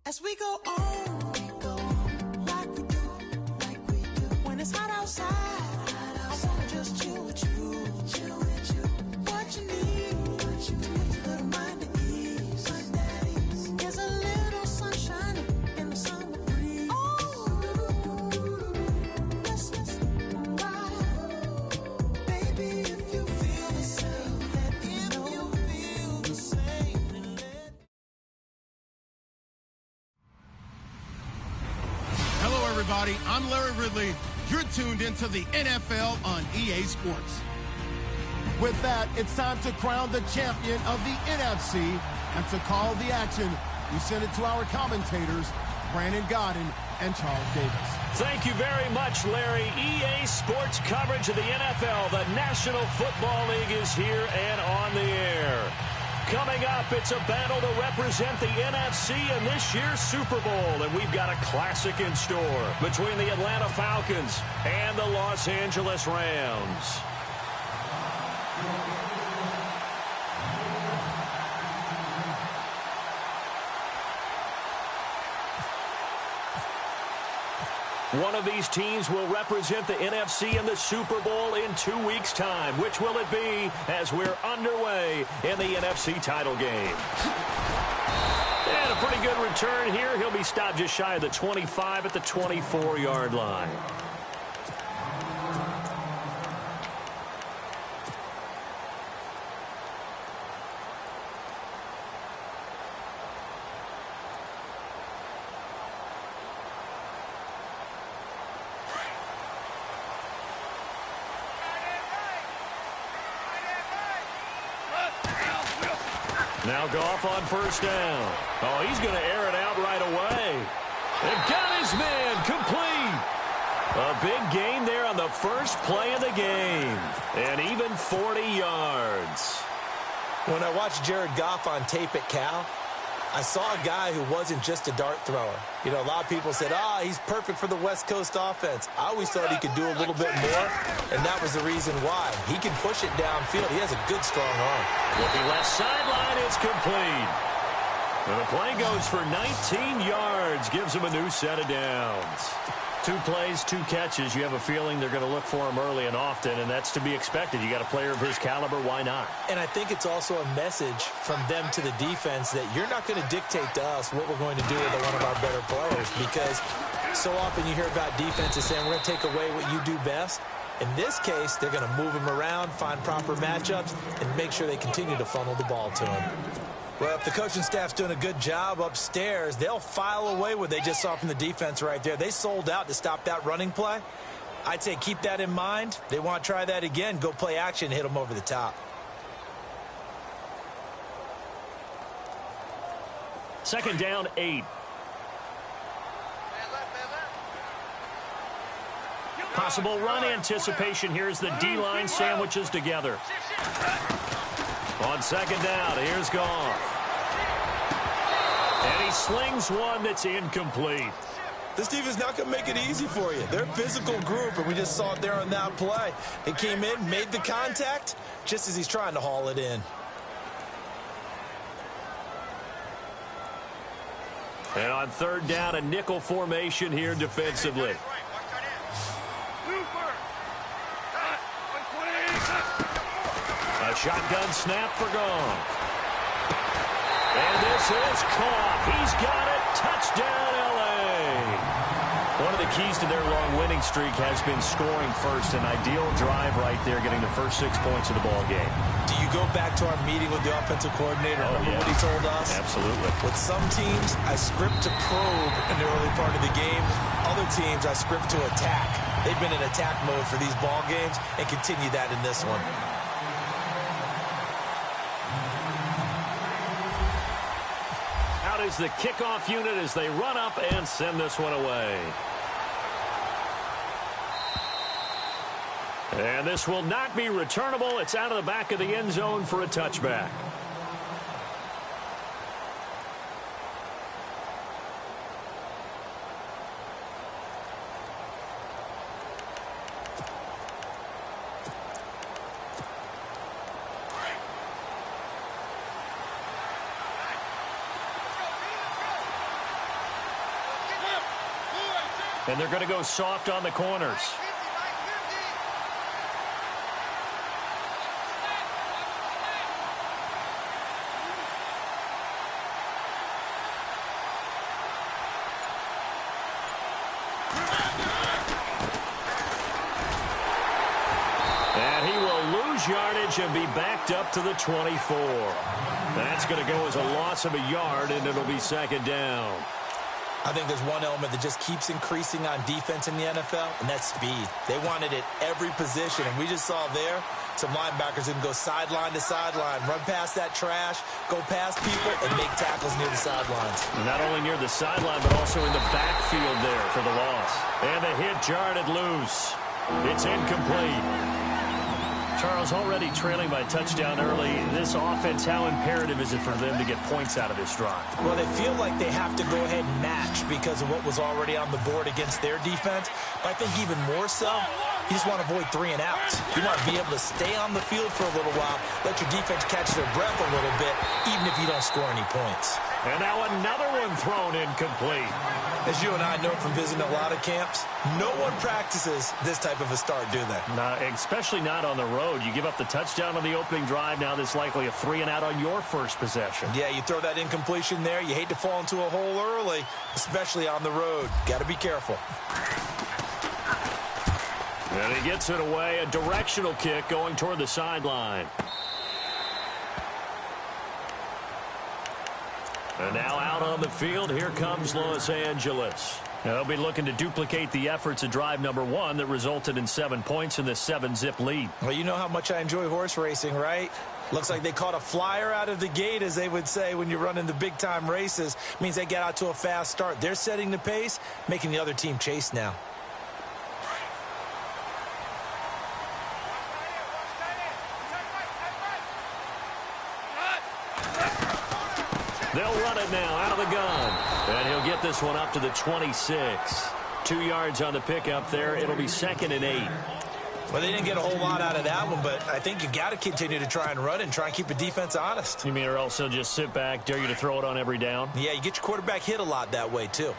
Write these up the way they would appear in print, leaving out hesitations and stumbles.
As we go on, like we do. When it's hot outside, I wanna just chill with you. What you need, to make your little mind at ease. There's a little sunshine in the summer breeze. Let's ride. Baby, if you feel the same, let me know. Feel the same. Hello, everybody. I'm Larry Ridley. You're tuned into the NFL on EA Sports. With that, it's time to crown the champion of the NFC. And to call the action, we send it to our commentators, Brandon Godden and Charles Davis. Thank you very much, Larry. EA Sports coverage of the NFL. The National Football League is here and on the air. Coming up, it's a battle to represent the NFC in this year's Super Bowl. And we've got a classic in store between the Atlanta Falcons and the Los Angeles Rams. One of these teams will represent the NFC in the Super Bowl in 2 weeks' time. Which will it be as we're underway in the NFC title game? And a pretty good return here. He'll be stopped just shy of the 25 at the 24-yard line. Now Goff on first down. Oh, he's going to air it out right away. And got his man complete. A big gain there on the first play of the game. And even 40 yards. When I watched Jared Goff on tape at Cal, I saw a guy who wasn't just a dart thrower. You know, a lot of people said, he's perfect for the West Coast offense. I always thought he could do a little bit more, and that was the reason why. He can push it downfield. He has a good, strong arm. Looking left sideline, it's complete. And the play goes for 19 yards, gives him a new set of downs. 2 plays, 2 catches. You have a feeling they're going to look for him early and often, and that's to be expected. You got a player of his caliber, why not? And I think it's also a message from them to the defense that you're not going to dictate to us what we're going to do with one of our better players, because so often you hear about defenses saying we're going to take away what you do best. In this case, they're going to move him around, find proper matchups, and make sure they continue to funnel the ball to him. Well, if the coaching staff's doing a good job upstairs, they'll file away what they just saw from the defense right there. They sold out to stop that running play. I'd say keep that in mind. They want to try that again. Go play action, hit them over the top. Second down, 8. Possible run anticipation here as the D-line sandwiches together. On second down, here's Goff. And he slings one that's incomplete. This defense is not going to make it easy for you. They're a physical group, and we just saw it there on that play. They came in, made the contact, just as he's trying to haul it in. And on third down, a nickel formation here defensively. A shotgun snap for Goff. And this is caught. He's got it. Touchdown, L.A. One of the keys to their long winning streak has been scoring first. An ideal drive right there, getting the first 6 points of the ball game. Do you go back to our meeting with the offensive coordinator? Remember what he told us? Absolutely. With some teams, I script to probe in the early part of the game. Other teams, I script to attack. They've been in attack mode for these ball games and continue that in this one. Out is the kickoff unit as they run up and send this one away. And this will not be returnable. It's out of the back of the end zone for a touchback. And they're going to go soft on the corners. And he will lose yardage and be backed up to the 24. That's going to go as a loss of a yard, and it'll be second down. I think there's one element that just keeps increasing on defense in the NFL, and that's speed. They want it at every position, and we just saw there some linebackers who can go sideline to sideline, run past that trash, go past people, and make tackles near the sidelines. Not only near the sideline, but also in the backfield there for the loss. And the hit jarred loose. It's incomplete. Charles, already trailing by a touchdown early. This offense, how imperative is it for them to get points out of this drive? Well, they feel like they have to go ahead and match because of what was already on the board against their defense. But I think even more so, you just want to avoid 3 and outs. You want to be able to stay on the field for a little while, let your defense catch their breath a little bit, even if you don't score any points. And now another one thrown incomplete. As you and I know from visiting a lot of camps, no one practices this type of a start, do they? No, especially not on the road. You give up the touchdown on the opening drive. Now there's likely a 3 and out on your first possession. Yeah, you throw that incompletion there. You hate to fall into a hole early, especially on the road. Got to be careful. And he gets it away. A directional kick going toward the sideline. And now out on the field, here comes Los Angeles. Now they'll be looking to duplicate the efforts of drive number 1 that resulted in 7 points in this 7-zip lead. Well, you know how much I enjoy horse racing, right? Looks like they caught a flyer out of the gate, as they would say when you're running the big-time races. Means they get out to a fast start. They're setting the pace, making the other team chase now. They'll run it now out of the gun. And he'll get this one up to the 26. 2 yards on the pickup there. It'll be 2nd and 8. Well, they didn't get a whole lot out of that one, but I think you've got to continue to try and run and try and keep the defense honest. You mean or else they'll just sit back, dare you to throw it on every down? Yeah, you get your quarterback hit a lot that way, too.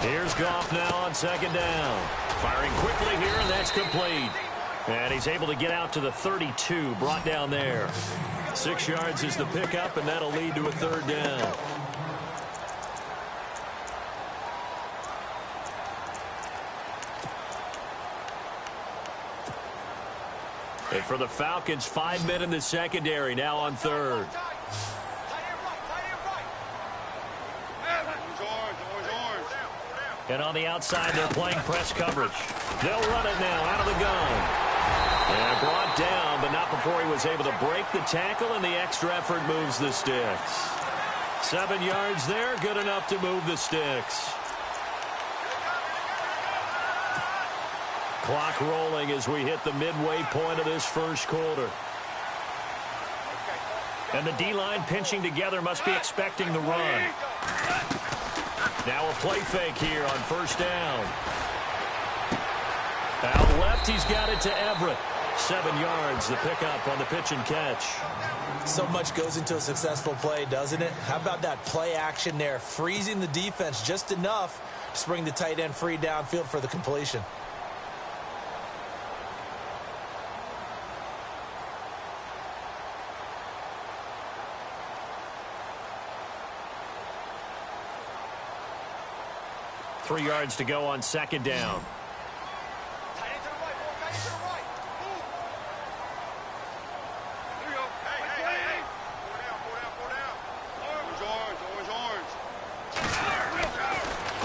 Here's Goff now on 2nd down. Firing quickly here, and that's complete. And he's able to get out to the 32, brought down there. 6 yards is the pickup, and that'll lead to a 3rd down. And for the Falcons, 5 men in the secondary, now on 3rd. And on the outside, they're playing press coverage. They'll run it now out of the gun. And brought down, but not before he was able to break the tackle, and the extra effort moves the sticks. 7 yards there, good enough to move the sticks. Clock rolling as we hit the midway point of this first quarter. And the D-line pinching together, must be expecting the run. Now a play fake here on 1st down. Out left, he's got it to Everett. 7 yards, the pickup on the pitch and catch. So much goes into a successful play, doesn't it? How about that play action there, freezing the defense just enough to bring the tight end free downfield for the completion. Three yards to go on 2nd down.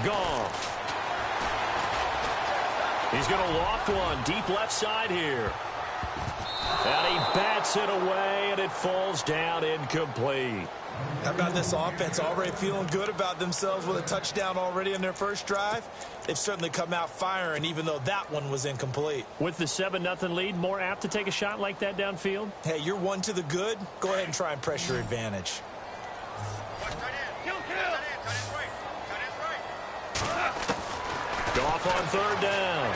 Goff. He's going to loft one deep left side here. And he bats it away, and it falls down incomplete. How about this offense already feeling good about themselves with a touchdown already in their first drive? They've certainly come out firing, even though that one was incomplete. With the 7-0 lead, more apt to take a shot like that downfield? Hey, you're one to the good. Go ahead and try and press your advantage. Goff on 3rd down.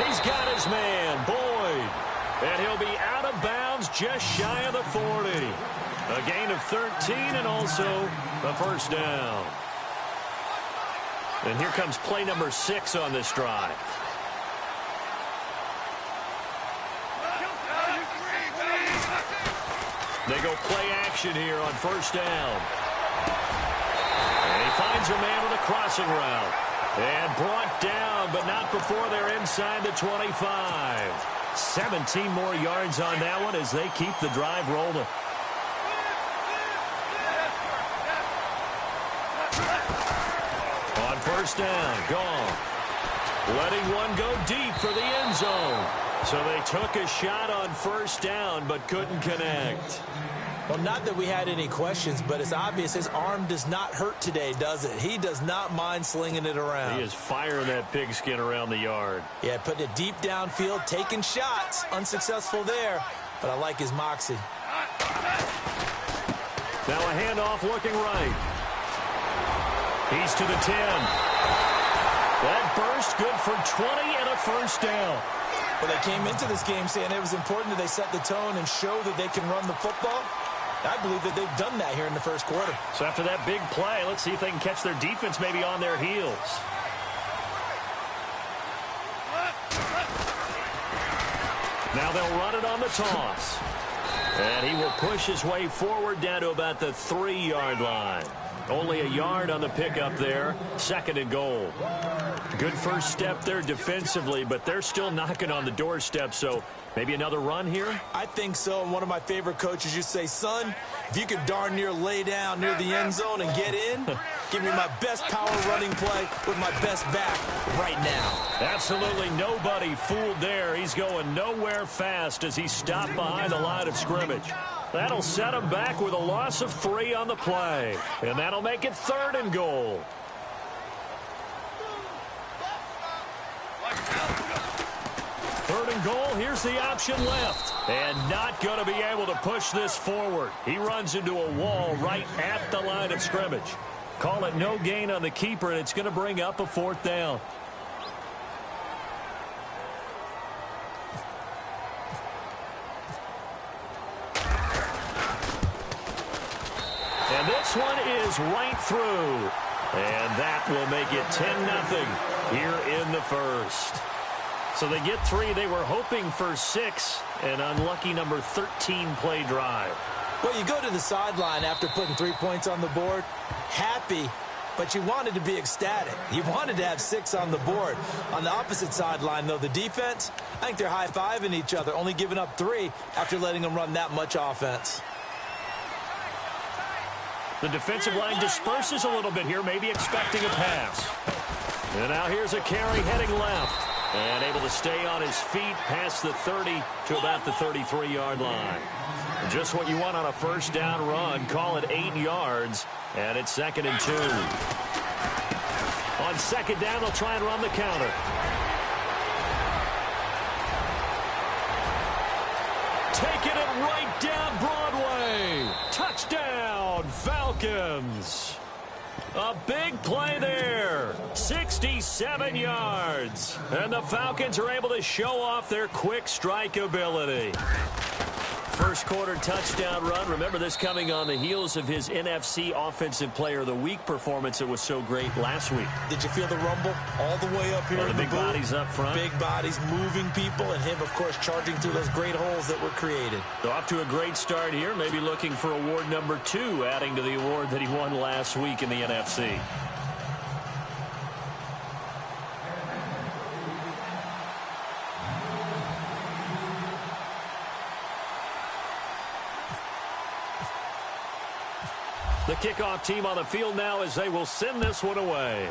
He's got his man, Boyd. And he'll be out of bounds just shy of the 40. A gain of 13 and also a first down. And here comes play number 6 on this drive. They go play action here on first down. And he finds a man with a crossing route. And brought down, but not before they're inside the 25. 17 more yards on that one as they keep the drive rolling. On first down, Goff letting one go deep for the end zone. So they took a shot on first down, but couldn't connect. Well, not that we had any questions, but it's obvious his arm does not hurt today, does it? He does not mind slinging it around. He is firing that pigskin around the yard. Yeah, putting it deep downfield, taking shots. Unsuccessful there, but I like his moxie. Now a handoff looking right. He's to the 10. That burst good for 20 and a first down. Well, they came into this game saying it was important that they set the tone and show that they can run the football. I believe that they've done that here in the first quarter. So after that big play, let's see if they can catch their defense maybe on their heels. Now they'll run it on the toss. And he will push his way forward down to about the 3-yard line. Only a yard on the pickup there. 2nd and goal. Good first step there defensively, but they're still knocking on the doorstep, so maybe another run here? I think so, and one of my favorite coaches used to say, son, if you could darn near lay down near the end zone and get in, give me my best power running play with my best back right now. Absolutely nobody fooled there. He's going nowhere fast as he stopped behind the line of scrimmage. That'll set him back with a loss of 3 on the play, and that'll make it 3rd and goal. Third and goal, here's the option left. And not going to be able to push this forward. He runs into a wall right at the line of scrimmage. Call it no gain on the keeper, and it's going to bring up a 4th down. And this one is right through. And that will make it 10-0 here in the first. So they get 3. They were hoping for 6. An unlucky number 13 play drive. Well, you go to the sideline after putting 3 points on the board, happy, but you wanted to be ecstatic. You wanted to have 6 on the board. On the opposite sideline, though, the defense, I think they're high-fiving each other, only giving up 3 after letting them run that much offense. The defensive line disperses a little bit here, maybe expecting a pass. And now here's a carry heading left. And able to stay on his feet past the 30 to about the 33-yard line. Just what you want on a first down run. Call it 8 yards. And it's 2nd and 2. On 2nd down, they'll try and run the counter. Taking it right down Broadway. Touchdown, Falcons. A big play there. 67 yards. And the Falcons are able to show off their quick strike ability. First quarter touchdown run. Remember this coming on the heels of his NFC Offensive Player of the Week performance that was so great last week. Did you feel the rumble all the way up here? The big bodies up front. Big bodies moving people, and him, of course, charging through those great holes that were created. So off to a great start here. Maybe looking for award number 2, adding to the award that he won last week in the NFC. The kickoff team on the field now as they will send this one away.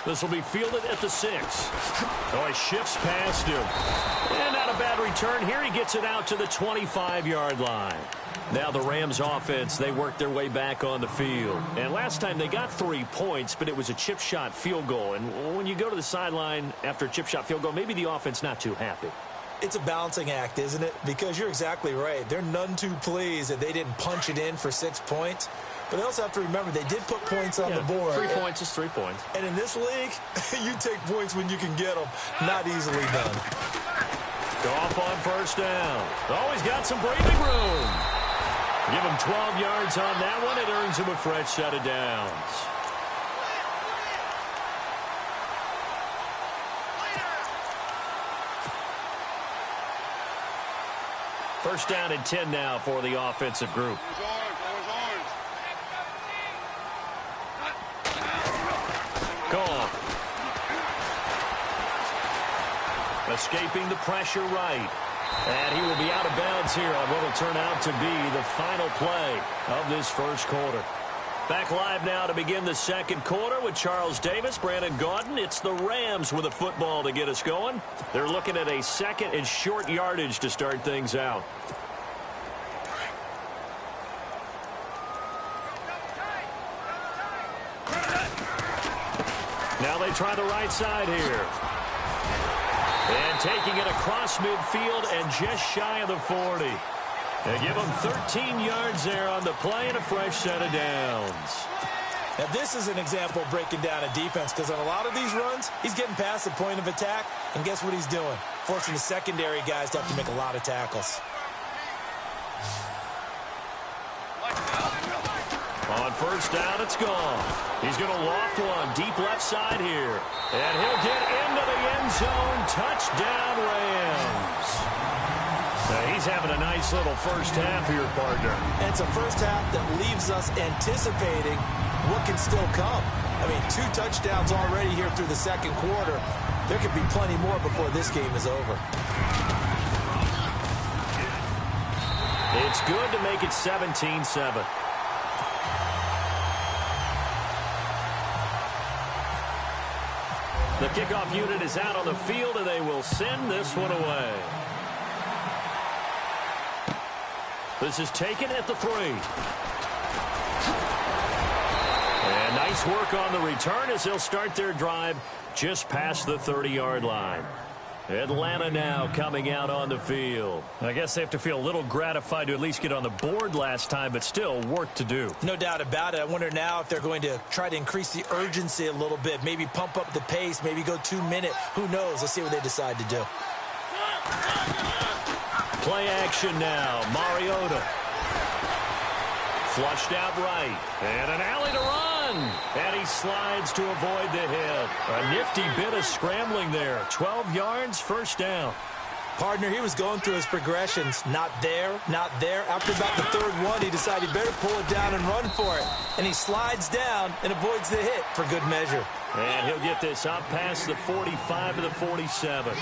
This will be fielded at the 6. Oh, he shifts past him. And not a bad return here. He gets it out to the 25-yard line. Now the Rams offense, they worked their way back on the field. And last time they got 3 points, but it was a chip shot field goal. And when you go to the sideline after a chip shot field goal, maybe the offense not too happy. It's a balancing act, isn't it? Because you're exactly right. They're none too pleased that they didn't punch it in for 6 points. But they also have to remember they did put points on the board. 3 points is 3 points. And in this league, you take points when you can get them. Not easily done. Goff on first down. Always got some breathing room. Give him 12 yards on that one. It earns him a fresh set of downs. First down and 10 now for the offensive group. Goff. Escaping the pressure right. And he will be out of bounds here on what will turn out to be the final play of this first quarter. Back live now to begin the second quarter with Charles Davis, Brandon Gaudin. It's the Rams with a football to get us going. They're looking at a second and short yardage to start things out. Now they try the right side here. And taking it across midfield and just shy of the 40. They give him 13 yards there on the play and a fresh set of downs. Now, this is an example of breaking down a defense because on a lot of these runs, he's getting past the point of attack, and guess what he's doing? Forcing the secondary guys to have to make a lot of tackles. On first down, it's gone. He's going to loft one deep left side here. And he'll get into the end zone. Touchdown, Rams. Now, he's having a nice little first half here, partner. And it's a first half that leaves us anticipating what can still come. I mean, 2 touchdowns already here through the second quarter. There could be plenty more before this game is over. It's good to make it 17-7. The kickoff unit is out on the field, and they will send this one away. This is taken at the 3. And nice work on the return as they'll start their drive just past the 30-yard line. Atlanta now coming out on the field. I guess they have to feel a little gratified to at least get on the board last time, but still work to do. No doubt about it. I wonder now if they're going to try to increase the urgency a little bit, maybe pump up the pace, maybe go 2-minute. Who knows? Let's see what they decide to do. Play action now. Mariota. Flushed out right. And an alley to run. And he slides to avoid the hit. A nifty bit of scrambling there. 12 yards, first down. Partner, he was going through his progressions. Not there, not there. After about the third one, he decided he better pull it down and run for it. And he slides down and avoids the hit for good measure. And he'll get this up past the 45 to the 47.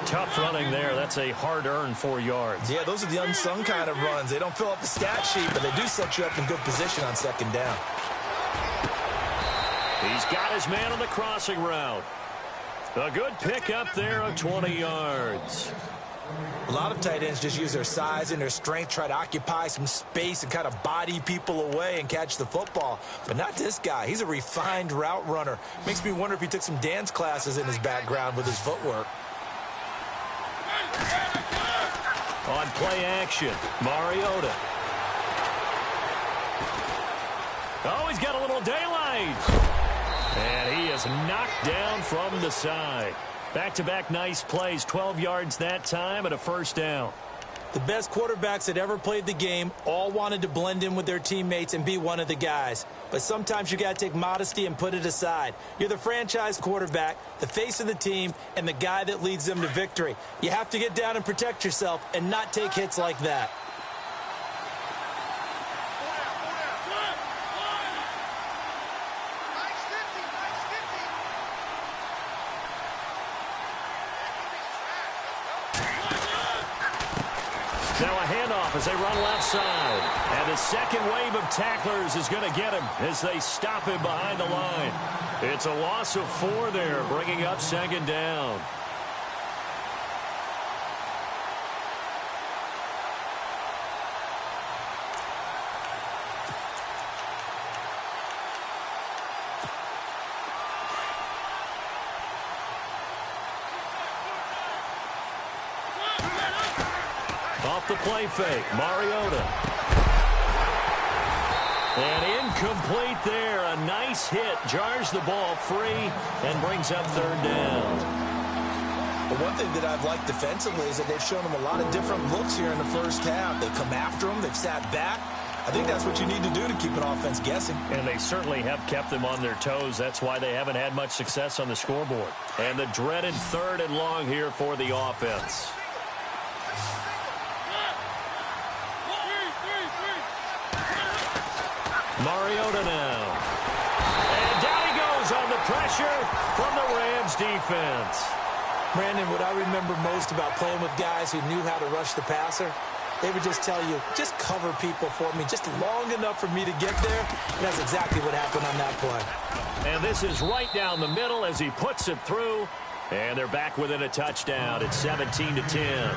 Tough running there. That's a hard-earned 4 yards. Yeah, those are the unsung kind of runs. They don't fill up the stat sheet, but they do set you up in good position on second down. He's got his man on the crossing route. A good pick up there of 20 yards. A lot of tight ends just use their size and their strength, try to occupy some space and kind of body people away and catch the football. But not this guy. He's a refined route runner. Makes me wonder if he took some dance classes in his background with his footwork. On play action, Mariota. Oh, he's got a little daylight. And he is knocked down from the side. Back-to-back nice plays, 12 yards that time and a first down. The best quarterbacks that ever played the game all wanted to blend in with their teammates and be one of the guys. But sometimes you got to take modesty and put it aside. You're the franchise quarterback, the face of the team, and the guy that leads them to victory. You have to get down and protect yourself and not take hits like that. Now a handoff as they run left side. And the second wave of tacklers is going to get him as they stop him behind the line. It's a loss of 4 there, bringing up second down. Off the play fake, Mariota. And incomplete there. A nice hit. Jars the ball free and brings up third down. But one thing that I've liked defensively is that they've shown them a lot of different looks here in the first half. They come after them. They've sat back. I think that's what you need to do to keep an offense guessing. And they certainly have kept them on their toes. That's why they haven't had much success on the scoreboard. And the dreaded 3rd and long here for the offense. Mariota now. And down he goes on the pressure from the Rams defense. Brandon, what I remember most about playing with guys who knew how to rush the passer, they would just tell you, just cover people for me, just long enough for me to get there. And that's exactly what happened on that play. And this is right down the middle as he puts it through. And they're back within a touchdown. It's 17-10.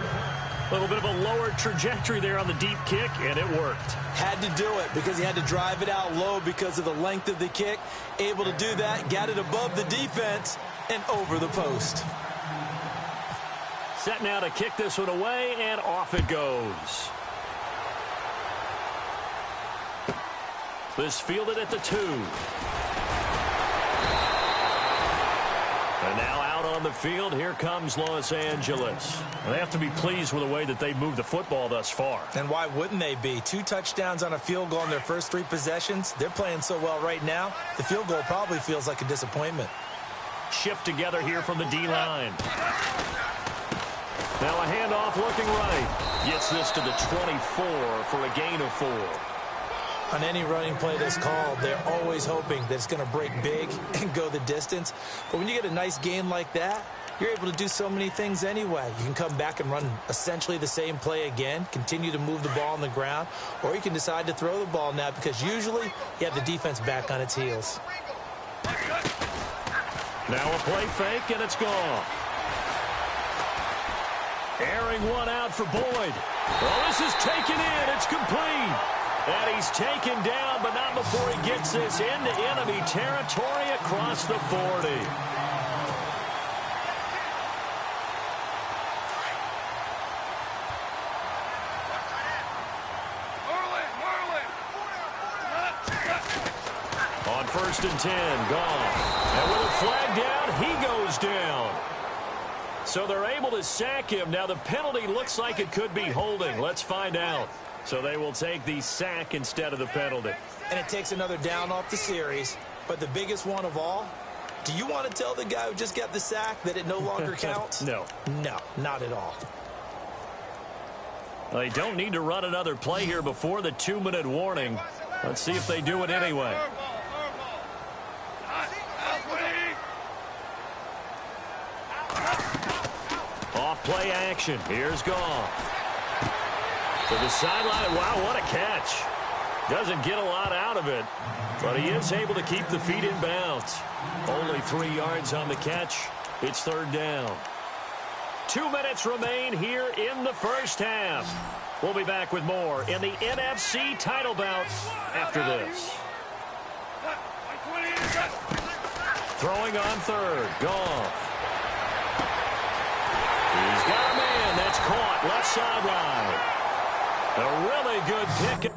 A little bit of a lower trajectory there on the deep kick, and it worked. Had to do it because he had to drive it out low because of the length of the kick. Able to do that, got it above the defense, and over the post. Set now to kick this one away, and off it goes. This fielded at the 2. And now out on the field, here comes Los Angeles. And they have to be pleased with the way that they've moved the football thus far. And why wouldn't they be? 2 touchdowns on a field goal in their first 3 possessions. They're playing so well right now, the field goal probably feels like a disappointment. Shift together here from the D-line. Now a handoff looking right. Gets this to the 24 for a gain of 4. On any running play that's called, they're always hoping that it's going to break big and go the distance. But when you get a nice gain like that, you're able to do so many things anyway. You can come back and run essentially the same play again, continue to move the ball on the ground, or you can decide to throw the ball now because usually you have the defense back on its heels. Now a play fake, and it's gone. Airing one out for Boyd. Well, this is taken in. It's complete. And he's taken down, but not before he gets this into enemy territory across the 40. On 1st and 10, gone. And with a flag down, he goes down. So they're able to sack him. Now the penalty looks like it could be holding. Let's find out. So they will take the sack instead of the penalty. And it takes another down off the series. But the biggest one of all, do you want to tell the guy who just got the sack that it no longer counts? No. No, not at all. They don't need to run another play here before the 2-minute warning. Let's see if they do it anyway. Off play action. Here's Goff. To the sideline. Wow, what a catch. Doesn't get a lot out of it, but he is able to keep the feet in bounds. Only 3 yards on the catch. It's 3rd down. 2 minutes remain here in the first half. We'll be back with more in the NFC title bout after this. Throwing on 3rd. Goff. He's got a man that's caught left sideline. A really good pick.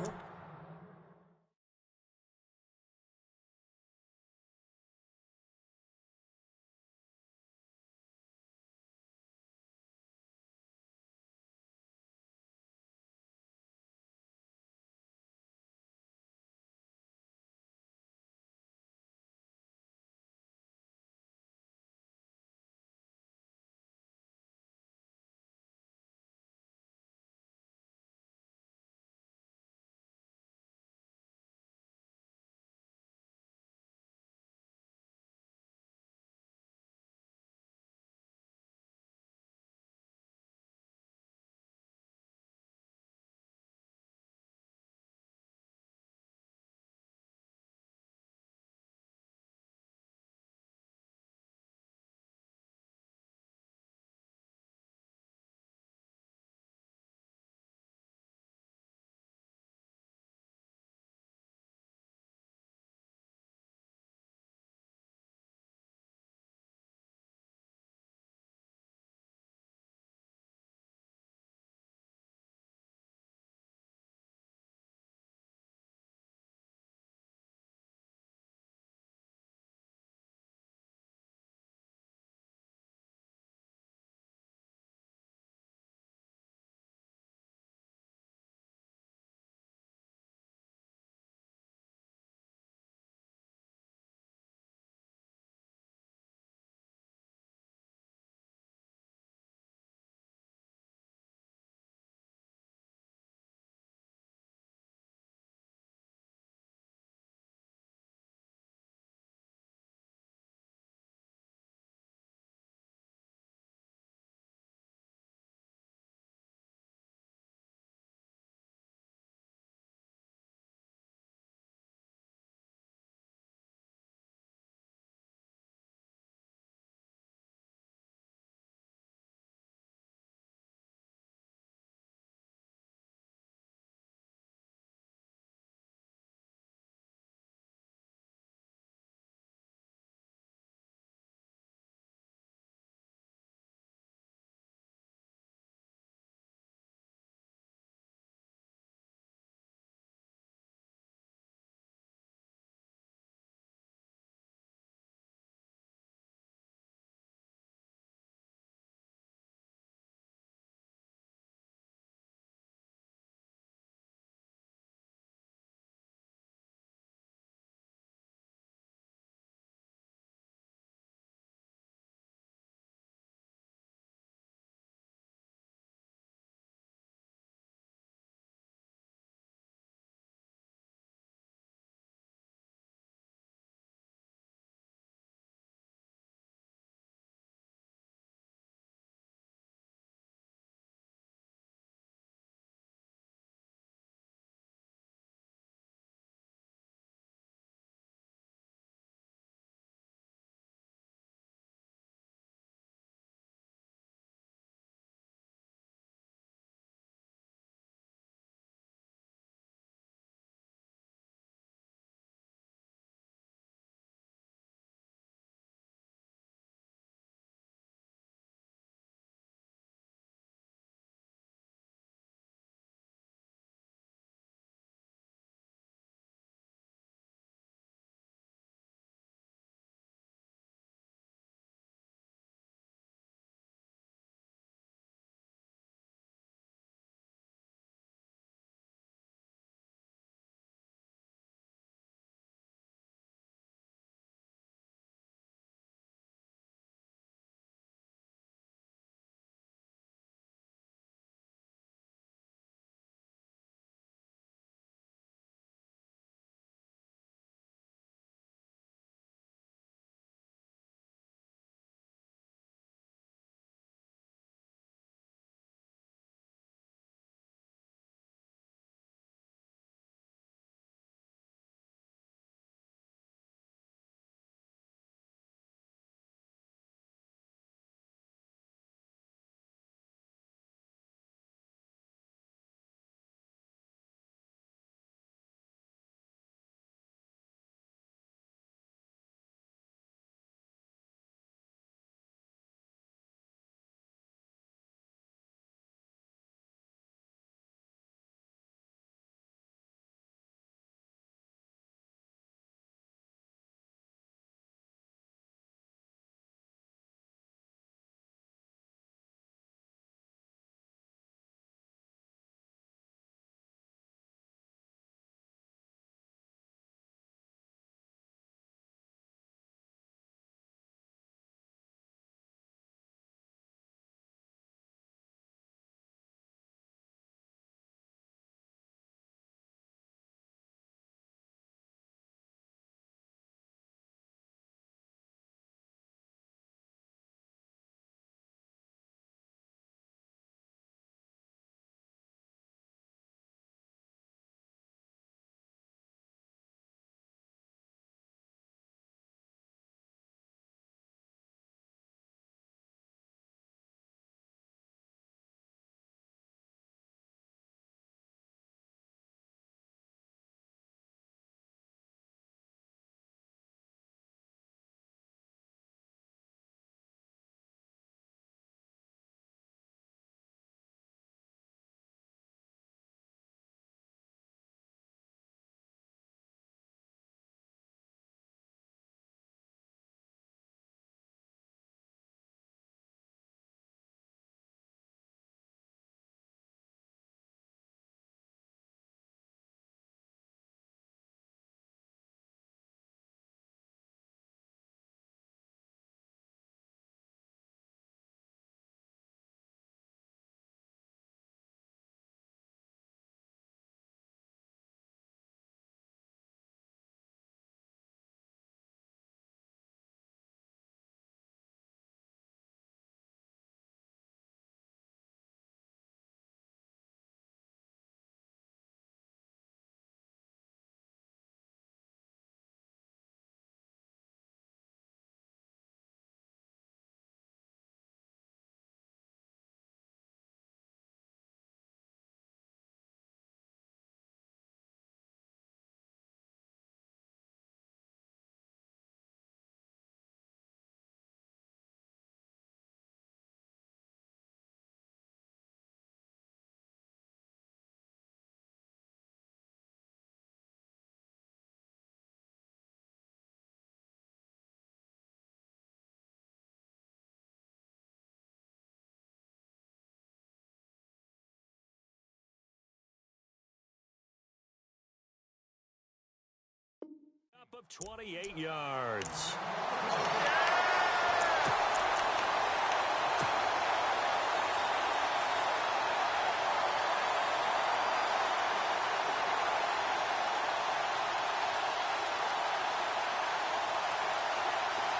Of 28 yards.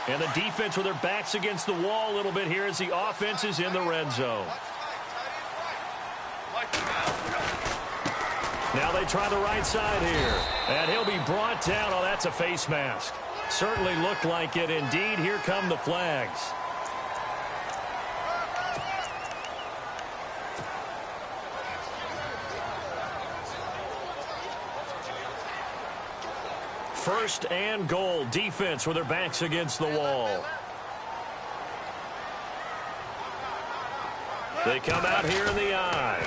And the defense with their backs against the wall a little bit here as the offense is in the red zone. Now they try the right side here. And he'll be brought down. Oh, that's a face mask. Certainly looked like it. Indeed, here come the flags. First and goal. Defense with their backs against the wall. They come out here in the eye.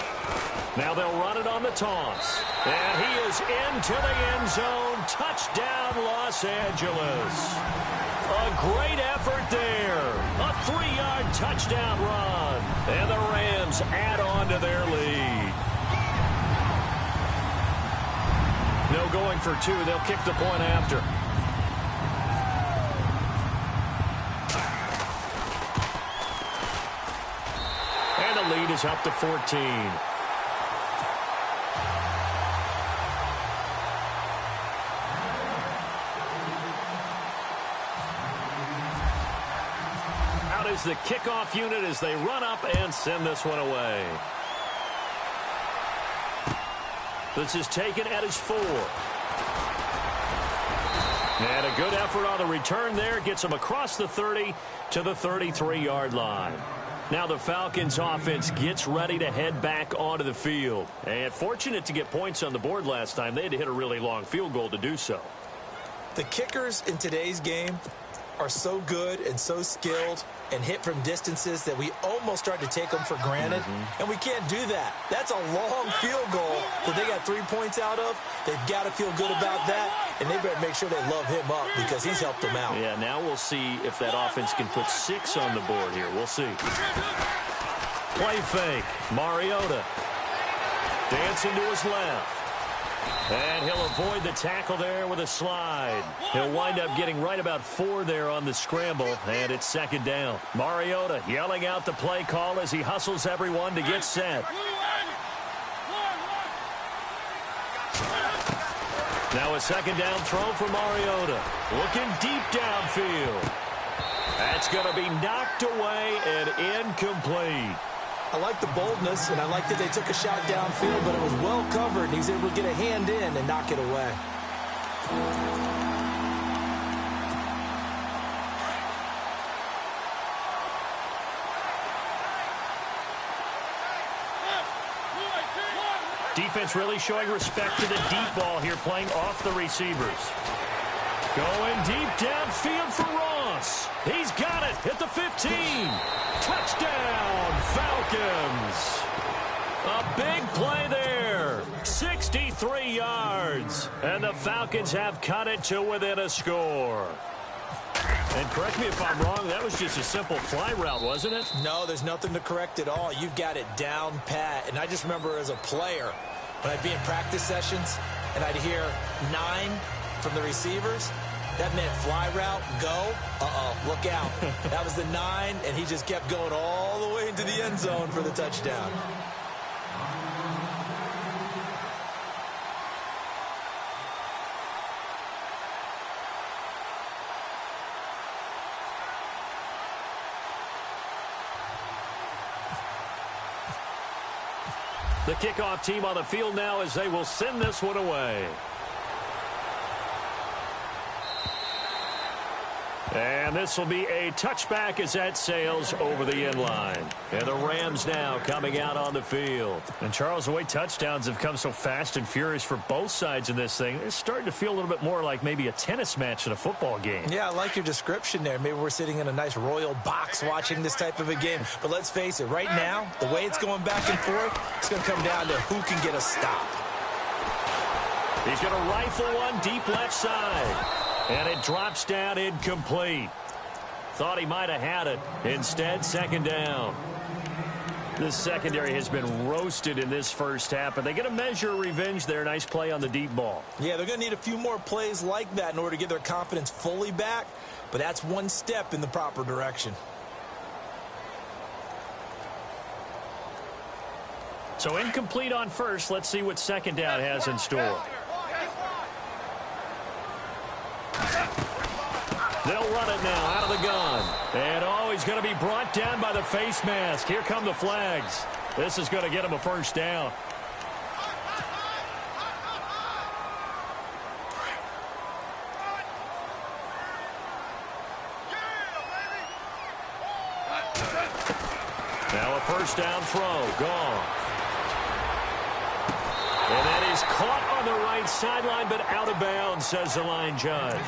Now they'll run it on the toss. And he is into the end zone. Touchdown, Los Angeles. A great effort there. A 3-yard touchdown run. And the Rams add on to their lead. No going for two. They'll kick the point after. And the lead is up to 14. Out is the kickoff unit as they run up and send this one away. This is taken at his 4. And a good effort on the return there. Gets him across the 30 to the 33-yard line. Now the Falcons offense gets ready to head back onto the field. And fortunate to get points on the board last time. They had to hit a really long field goal to do so. The kickers in today's game are so good and so skilled and hit from distances that we almost start to take them for granted. And we can't do that. That's a long field goal that they got 3 points out of. They've got to feel good about that, and they better make sure they love him up because he's helped them out. Yeah, now we'll see if that offense can put 6 on the board here. We'll see. Play fake. Mariota dancing to his left. And he'll avoid the tackle there with a slide. He'll wind up getting right about 4 there on the scramble, and it's second down. Mariota yelling out the play call as he hustles everyone to get set. Now a second down throw for Mariota. Looking deep downfield. That's going to be knocked away and incomplete. I like the boldness, and I like that they took a shot downfield, but it was well covered, and he's able to get a hand in and knock it away. Defense really showing respect to the deep ball here, playing off the receivers. Going deep downfield for Ross. He's got it at the 15. Touchdown, Falcons. A big play there. 63 yards. And the Falcons have cut it to within a score. And correct me if I'm wrong, that was just a simple fly route, wasn't it? No, there's nothing to correct at all. You've got it down pat. And I just remember as a player, when I'd be in practice sessions and I'd hear 9 from the receivers, that meant fly route, go, look out. That was the 9, and he just kept going all the way into the end zone for the touchdown. The kickoff team on the field now as they will send this one away. And this will be a touchback as that sails over the end line. And the Rams now coming out on the field. And Charles, the way touchdowns have come so fast and furious for both sides in this thing, it's starting to feel a little bit more like maybe a tennis match in a football game. Yeah, I like your description there. Maybe we're sitting in a nice royal box watching this type of a game. But let's face it, right now, the way it's going back and forth, it's going to come down to who can get a stop. He's going to rifle one deep left side. And it drops down incomplete. Thought he might have had it. Instead, second down. This secondary has been roasted in this first half, but they get a measure of revenge there. Nice play on the deep ball. Yeah, they're going to need a few more plays like that in order to get their confidence fully back, but that's one step in the proper direction. So incomplete on first. Let's see what second down has in store. They'll run it now out of the gun. And, he's going to be brought down by the face mask. Here come the flags. This is going to get him a first down. Now a first down throw. Gone. And that is caught on the right sideline, but out of bounds, says the line judge.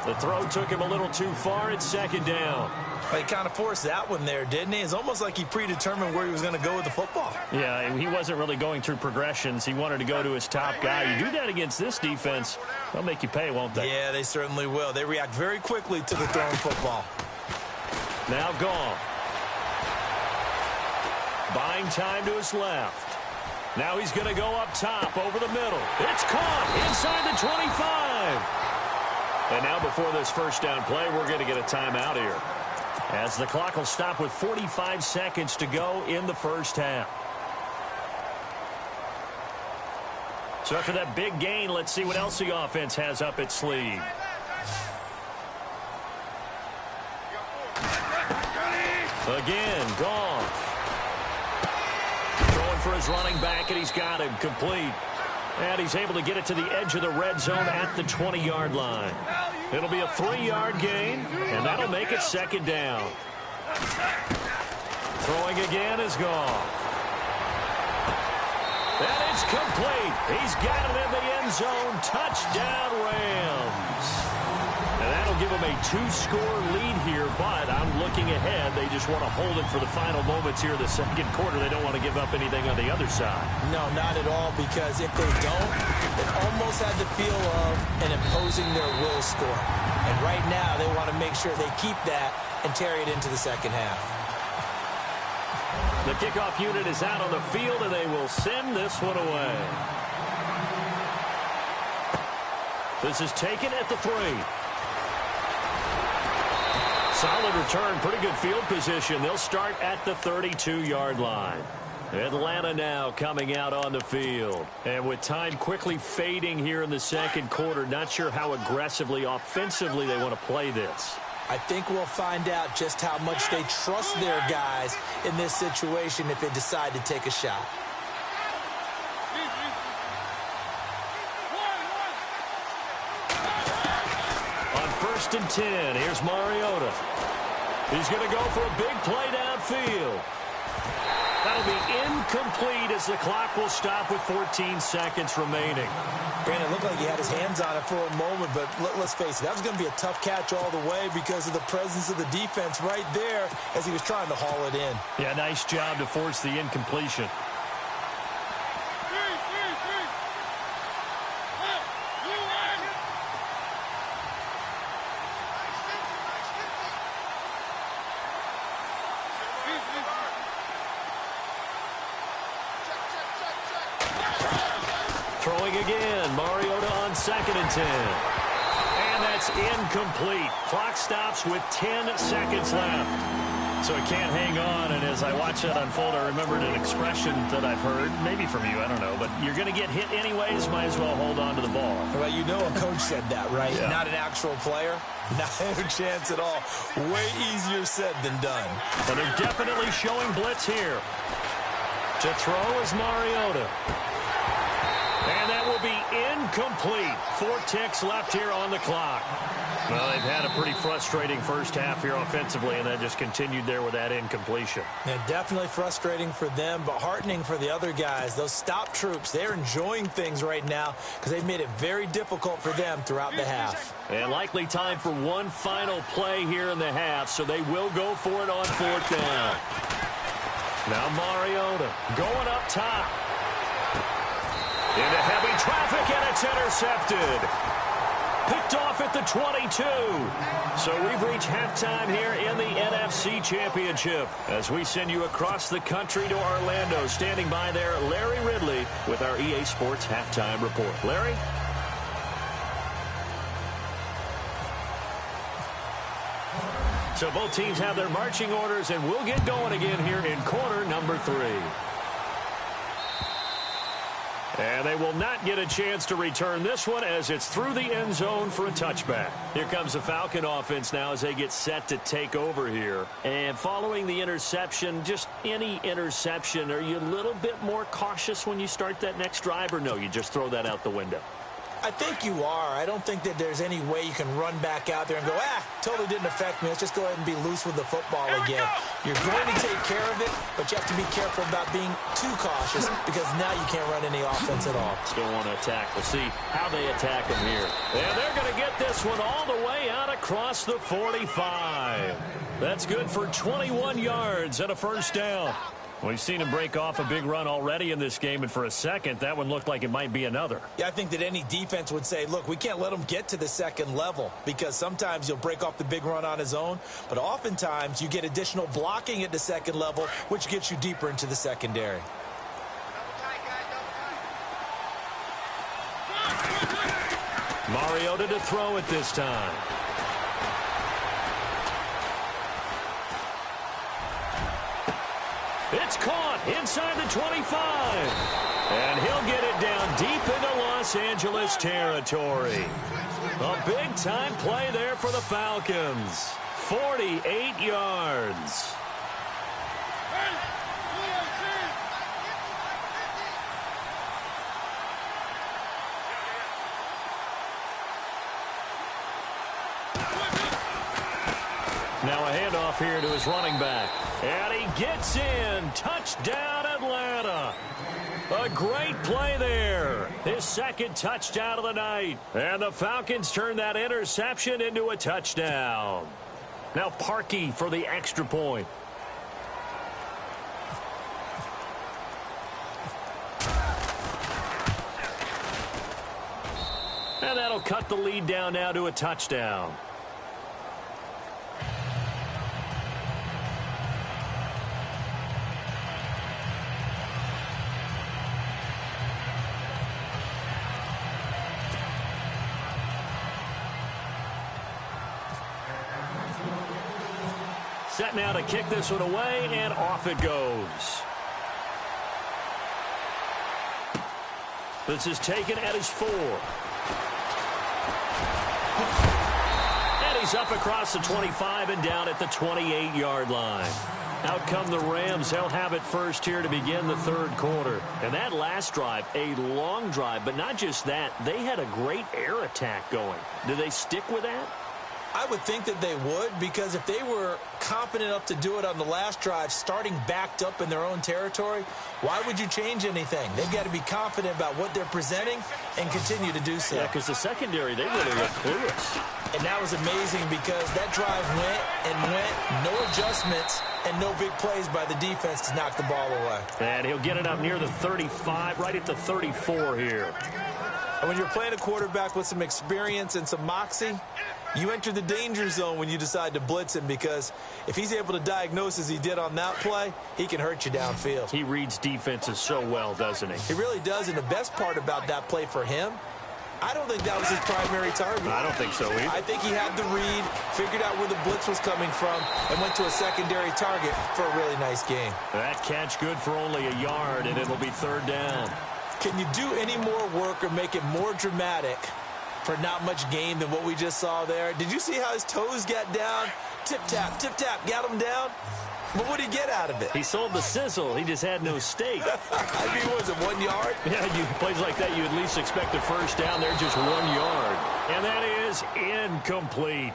The throw took him a little too far. It's second down. He kind of forced that one there, didn't he? It's almost like he predetermined where he was going to go with the football. Yeah, he wasn't really going through progressions. He wanted to go to his top guy. You do that against this defense, they'll make you pay, won't they? Yeah, they certainly will. They react very quickly to the thrown football. Now gone. Buying time to his left. Now he's going to go up top over the middle. It's caught inside the 25. And now before this first down play, we're going to get a timeout here, as the clock will stop with 45 seconds to go in the first half. So after that big gain, let's see what else the offense has up its sleeve. Again, Goff. Throwing for his running back, and he's got him complete. And he's able to get it to the edge of the red zone at the 20-yard line. It'll be a 3-yard gain, and that'll make it second down. Throwing again is gone. And it's complete. He's got it in the end zone. Touchdown, Rams. And that'll give them a 2-score lead here, but I'm looking ahead. They just want to hold it for the final moments here in the second quarter. They don't want to give up anything on the other side. No, not at all, because if they don't, it almost had the feel of an imposing their will score. And right now, they want to make sure they keep that and carry it into the second half. The kickoff unit is out on the field, and they will send this one away. This is taken at the 3. Solid return, pretty good field position. They'll start at the 32-yard line. Atlanta now coming out on the field. And with time quickly fading here in the second quarter, not sure how aggressively, offensively they want to play this. I think we'll find out just how much they trust their guys in this situation if they decide to take a shot. On 1st and 10, here's Mariota. He's going to go for a big play downfield. That'll be incomplete as the clock will stop with 14 seconds remaining. Brandon, it looked like he had his hands on it for a moment, but let's face it, that was going to be a tough catch all the way because of the presence of the defense right there as he was trying to haul it in. Yeah, nice job to force the incompletion. Throwing again, Mariota on 2nd and 10. And that's incomplete. Clock stops with 10 seconds left. So it can't hang on, and as I watch that unfold, I remembered an expression that I've heard, maybe from you, I don't know, but you're going to get hit anyways, might as well hold on to the ball. Well, you know a coach said that, right? Yeah. Not an actual player. Not a chance at all. Way easier said than done. And they're definitely showing blitz here. To throw is Mariota. And that will be incomplete. 4 ticks left here on the clock. Well, they've had a pretty frustrating first half here offensively, and then just continued there with that incompletion. Yeah, definitely frustrating for them, but heartening for the other guys. Those stop troops, they're enjoying things right now because they've made it very difficult for them throughout the half. And likely time for one final play here in the half, so they will go for it on 4th down. Now Mariota going up top. Into heavy traffic, and it's intercepted. Picked off at the 22. So we've reached halftime here in the NFC Championship as we send you across the country to Orlando. Standing by there, Larry Ridley with our EA Sports Halftime Report. Larry? So both teams have their marching orders, and we'll get going again here in quarter number 3. And they will not get a chance to return this one as it's through the end zone for a touchback. Here comes the Falcon offense now as they get set to take over here. And following the interception, just any interception, are you a little bit more cautious when you start that next drive, or no, you just throw that out the window? I think you are. I don't think that there's any way you can run back out there and go, totally didn't affect me. Let's just go ahead and be loose with the football again. You're going to take care of it, but you have to be careful about being too cautious because now you can't run any offense at all. Still want to attack. We'll see how they attack them here. And they're going to get this one all the way out across the 45. That's good for 21 yards and a first down. We've seen him break off a big run already in this game, and for a second, that one looked like it might be another. Yeah, I think that any defense would say, look, we can't let him get to the second level because sometimes you'll break off the big run on his own, but oftentimes you get additional blocking at the second level, which gets you deeper into the secondary. Mariota to throw it this time. It's caught inside the 25. And he'll get it down deep into Los Angeles territory. A big-time play there for the Falcons. 48 yards. Now a handoff here to his running back. And he gets in. Touchdown, Atlanta. A great play there. His second touchdown of the night. And the Falcons turn that interception into a touchdown. Now Parkey for the extra point. And that'll cut the lead down now to a touchdown. Set now to kick this one away, and off it goes. This is taken at his 4. And he's up across the 25 and down at the 28-yard line. Out come the Rams. They'll have it first here to begin the third quarter. And that last drive, a long drive, but not just that. They had a great air attack going. Do they stick with that? I would think that they would, because if they were confident enough to do it on the last drive, starting backed up in their own territory, why would you change anything? They've got to be confident about what they're presenting and continue to do so. Yeah, because the secondary, they really look clueless. And that was amazing because that drive went and went, no adjustments, and no big plays by the defense to knock the ball away. And he'll get it up near the 35, right at the 34 here. And when you're playing a quarterback with some experience and some moxie, you enter the danger zone when you decide to blitz him, because if he's able to diagnose as he did on that play, he can hurt you downfield. He reads defenses so well, doesn't he? He really does, and the best part about that play for him, I don't think that was his primary target. I don't think so either. I think he had the read, figured out where the blitz was coming from, and went to a secondary target for a really nice game. That catch good for only a yard, and it'll be third down. Can you do any more work or make it more dramatic for not much gain than what we just saw there? Did you see how his toes got down? Tip-tap, got him down. But what did he get out of it? He sold the sizzle. He just had no steak. I mean, was it 1 yard? Yeah, plays like that, you at least expect a first down. They're just 1 yard. And that is incomplete.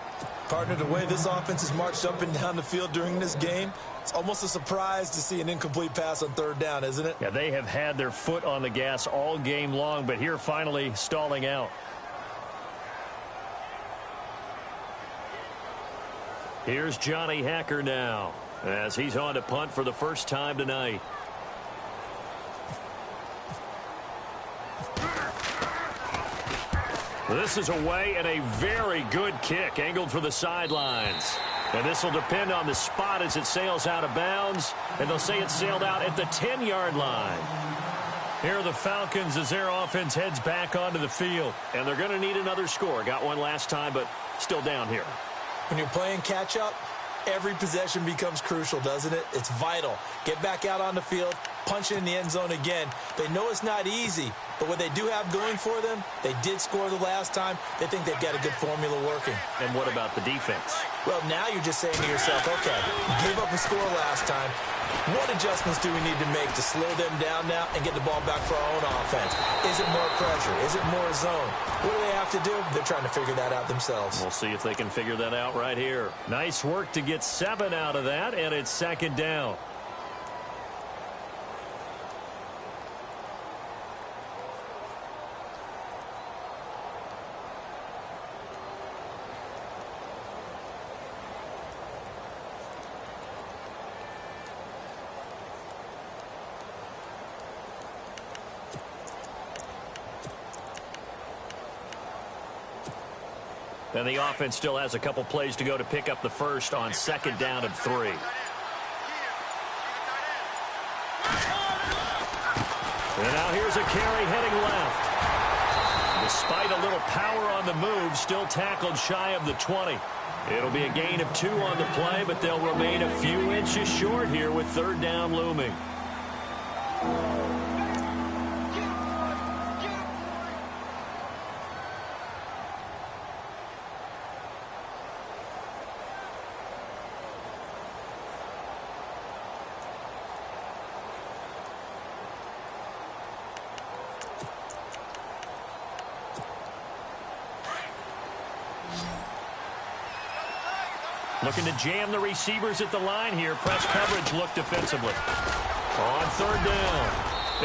Partner, the way this offense has marched up and down the field during this game, it's almost a surprise to see an incomplete pass on third down, isn't it? Yeah, they have had their foot on the gas all game long, but here finally stalling out. Here's Johnny Hacker now, as he's on to punt for the first time tonight. This is away and a very good kick angled for the sidelines. And this will depend on the spot as it sails out of bounds. And they'll say it sailed out at the 10-yard line. Here are the Falcons as their offense heads back onto the field. And they're going to need another score. Got one last time, but still down here. When you're playing catch-up, every possession becomes crucial, doesn't it? It's vital. Get back out on the field, punch it in the end zone again. They know it's not easy, but what they do have going for them, they did score the last time. They think they've got a good formula working. And what about the defense? Well, now you're just saying to yourself, okay, gave up a score last time. What adjustments do we need to make to slow them down now and get the ball back for our own offense? Is it more pressure? Is it more zone? What do they have to do? They're trying to figure that out themselves. We'll see if they can figure that out right here. Nice work to get 7 out of that, and it's second down. And the offense still has a couple plays to go to pick up the first on second down and 3. And now here's a carry heading left. Despite a little power on the move, still tackled shy of the 20. It'll be a gain of 2 on the play, but they'll remain a few inches short here with third down looming. Looking to jam the receivers at the line here. Press coverage look defensively. On third down,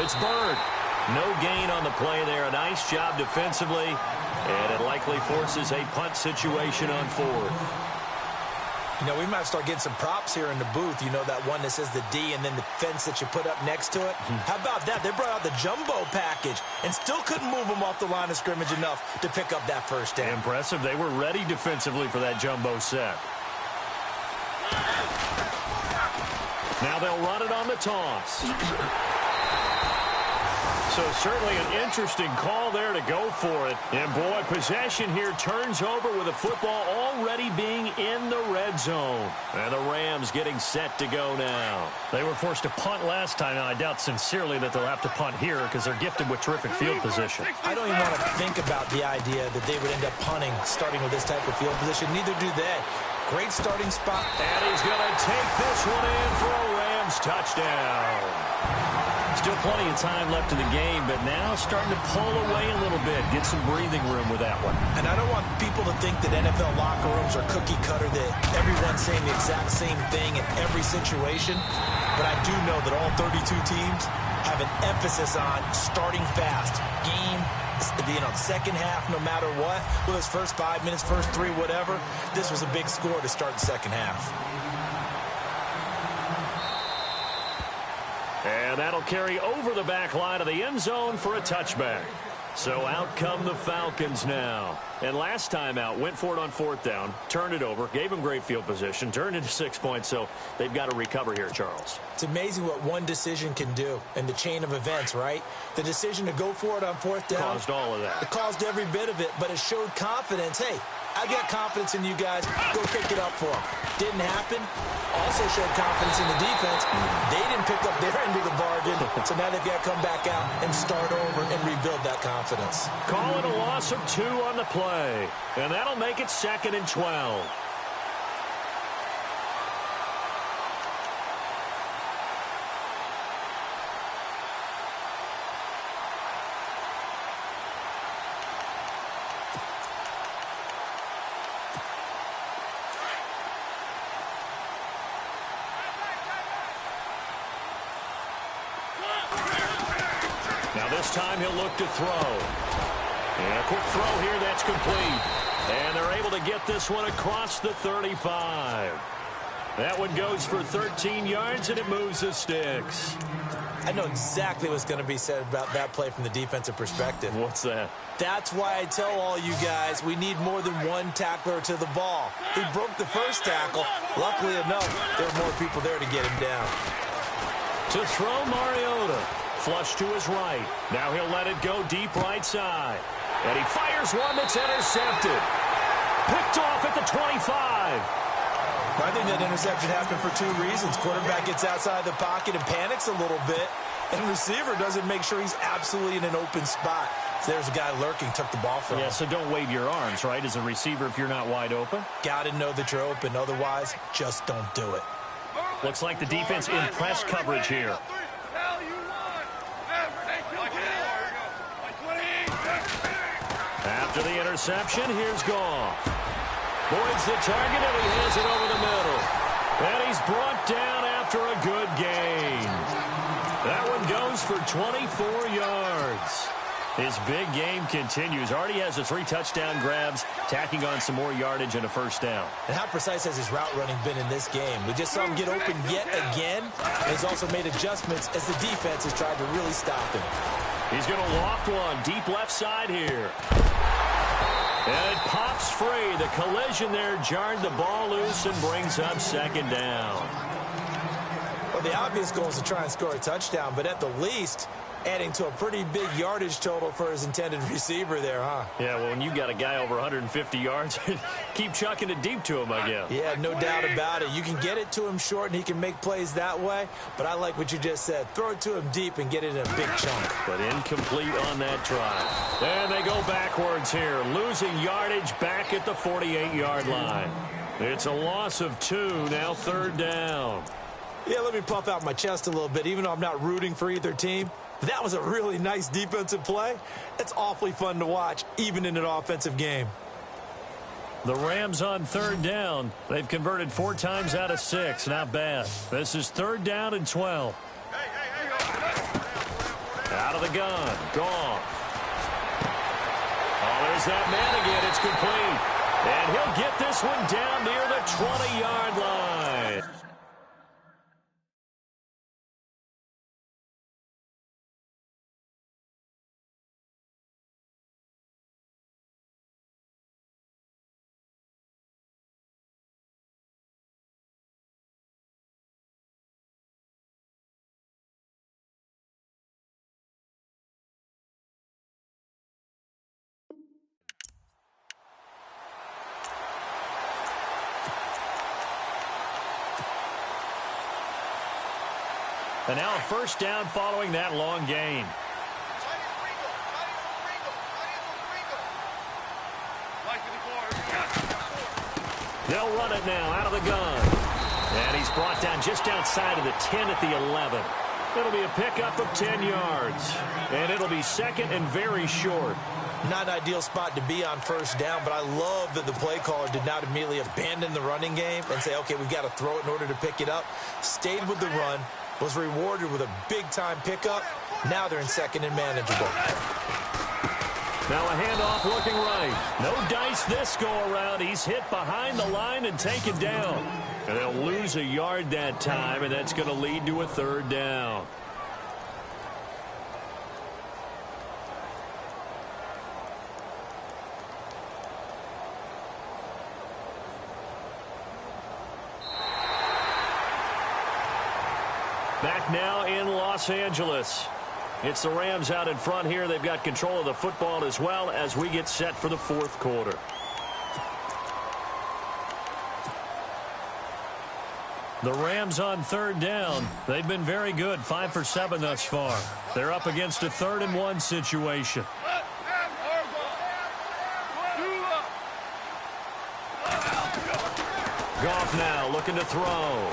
it's Bird. No gain on the play there. A nice job defensively. And it likely forces a punt situation on fourth. You know, we might start getting some props here in the booth. You know, that one that says the D and then the fence that you put up next to it. How about that? They brought out the jumbo package and still couldn't move them off the line of scrimmage enough to pick up that first down. Impressive. They were ready defensively for that jumbo set. Now they'll run it on the toss. So certainly an interesting call there to go for it. And boy, possession here turns over with the football already being in the red zone. And the Rams getting set to go now. They were forced to punt last time. Now, I doubt sincerely that they'll have to punt here because they're gifted with terrific field position. I don't even want to think about the idea that they would end up punting starting with this type of field position. Neither do they. Great starting spot. And he's going to take this one in for a Rams touchdown. Still plenty of time left in the game, but now starting to pull away a little bit. Get some breathing room with that one. And I don't want people to think that NFL locker rooms are cookie cutter, that everyone's saying the exact same thing in every situation. But I do know that all 32 teams have an emphasis on starting fast. Game, second half, no matter what. Whether it's first 5 minutes, first 3, whatever. This was a big score to start the second half. And that'll carry over the back line of the end zone for a touchback. So out come the Falcons now. And last time out, went for it on fourth down, turned it over, gave them great field position, turned into 6 points, so they've got to recover here, Charles. It's amazing what one decision can do in the chain of events, right? The decision to go for it on fourth down. Caused all of that. It caused every bit of it, but it showed confidence. Hey, I got confidence in you guys. Go pick it up for them. Didn't happen. Also showed confidence in the defense. They didn't pick up their end of the bargain, so now they've got to come back out and start over and rebuild that confidence. Call it a loss of 2 on the play, and that'll make it 2nd and 12. Now this time he'll look to throw. And a quick throw here, that's complete. And they're able to get this one across the 35. That one goes for 13 yards, and it moves the sticks. I know exactly what's going to be said about that play from the defensive perspective. What's that? That's why I tell all you guys we need more than one tackler to the ball. He broke the first tackle. Luckily enough, there were more people there to get him down. To throw, Mariota. Flush to his right. Now he'll let it go deep right side. And he fires one that's intercepted. Picked off at the 25. I think that interception happened for two reasons. Quarterback gets outside the pocket and panics a little bit, and receiver doesn't make sure he's absolutely in an open spot. So there's a guy lurking, took the ball from him. Yeah, so don't wave your arms, right, as a receiver if you're not wide open. Got to know that you're open. Otherwise, just don't do it. Looks like the defense in press coverage here. After the interception, here's Goff. Boyd's the target, and he hands it over the middle. And he's brought down after a good gain. That one goes for 24 yards. His big game continues. Already has the 3 touchdown grabs, tacking on some more yardage and a first down. And how precise has his route running been in this game? We just saw him get open yet again. And he's also made adjustments as the defense has tried to really stop him. He's going to loft one deep left side here. And it pops free. The collision there jarred the ball loose and brings up second down. Well, the obvious goal is to try and score a touchdown, but at the least, adding to a pretty big yardage total for his intended receiver there, huh? Yeah, well, when you got a guy over 150 yards, keep chucking it deep to him, I guess. Yeah, no doubt about it. You can get it to him short, and he can make plays that way, but I like what you just said. Throw it to him deep and get it in a big chunk. But incomplete on that try. And they go backwards here, losing yardage back at the 48-yard line. It's a loss of 2, now third down. Yeah, let me puff out my chest a little bit, even though I'm not rooting for either team. That was a really nice defensive play. It's awfully fun to watch, even in an offensive game. The Rams on third down. They've converted 4 times out of 6. Not bad. This is third down and 12. Out of the gun. Goff. Oh, there's that man again. It's complete. And he'll get this one down near the 20-yard line. And now a first down following that long gain. They'll run it now out of the gun. And he's brought down just outside of the 10 at the 11. It'll be a pickup of 10 yards. And it'll be second and very short. Not an ideal spot to be on first down, but I love that the play caller did not immediately abandon the running game and say, okay, we've got to throw it in order to pick it up. Stayed with the run, was rewarded with a big-time pickup. Now they're in second and manageable. Now a handoff looking right. No dice this go-around. He's hit behind the line and taken down. And they'll lose a yard that time, and that's going to lead to a third down. Back now in Los Angeles. It's the Rams out in front here. They've got control of the football as well as we get set for the fourth quarter. The Rams on third down. They've been very good, 5 for 7 thus far. They're up against a 3rd and 1 situation. Goff now looking to throw.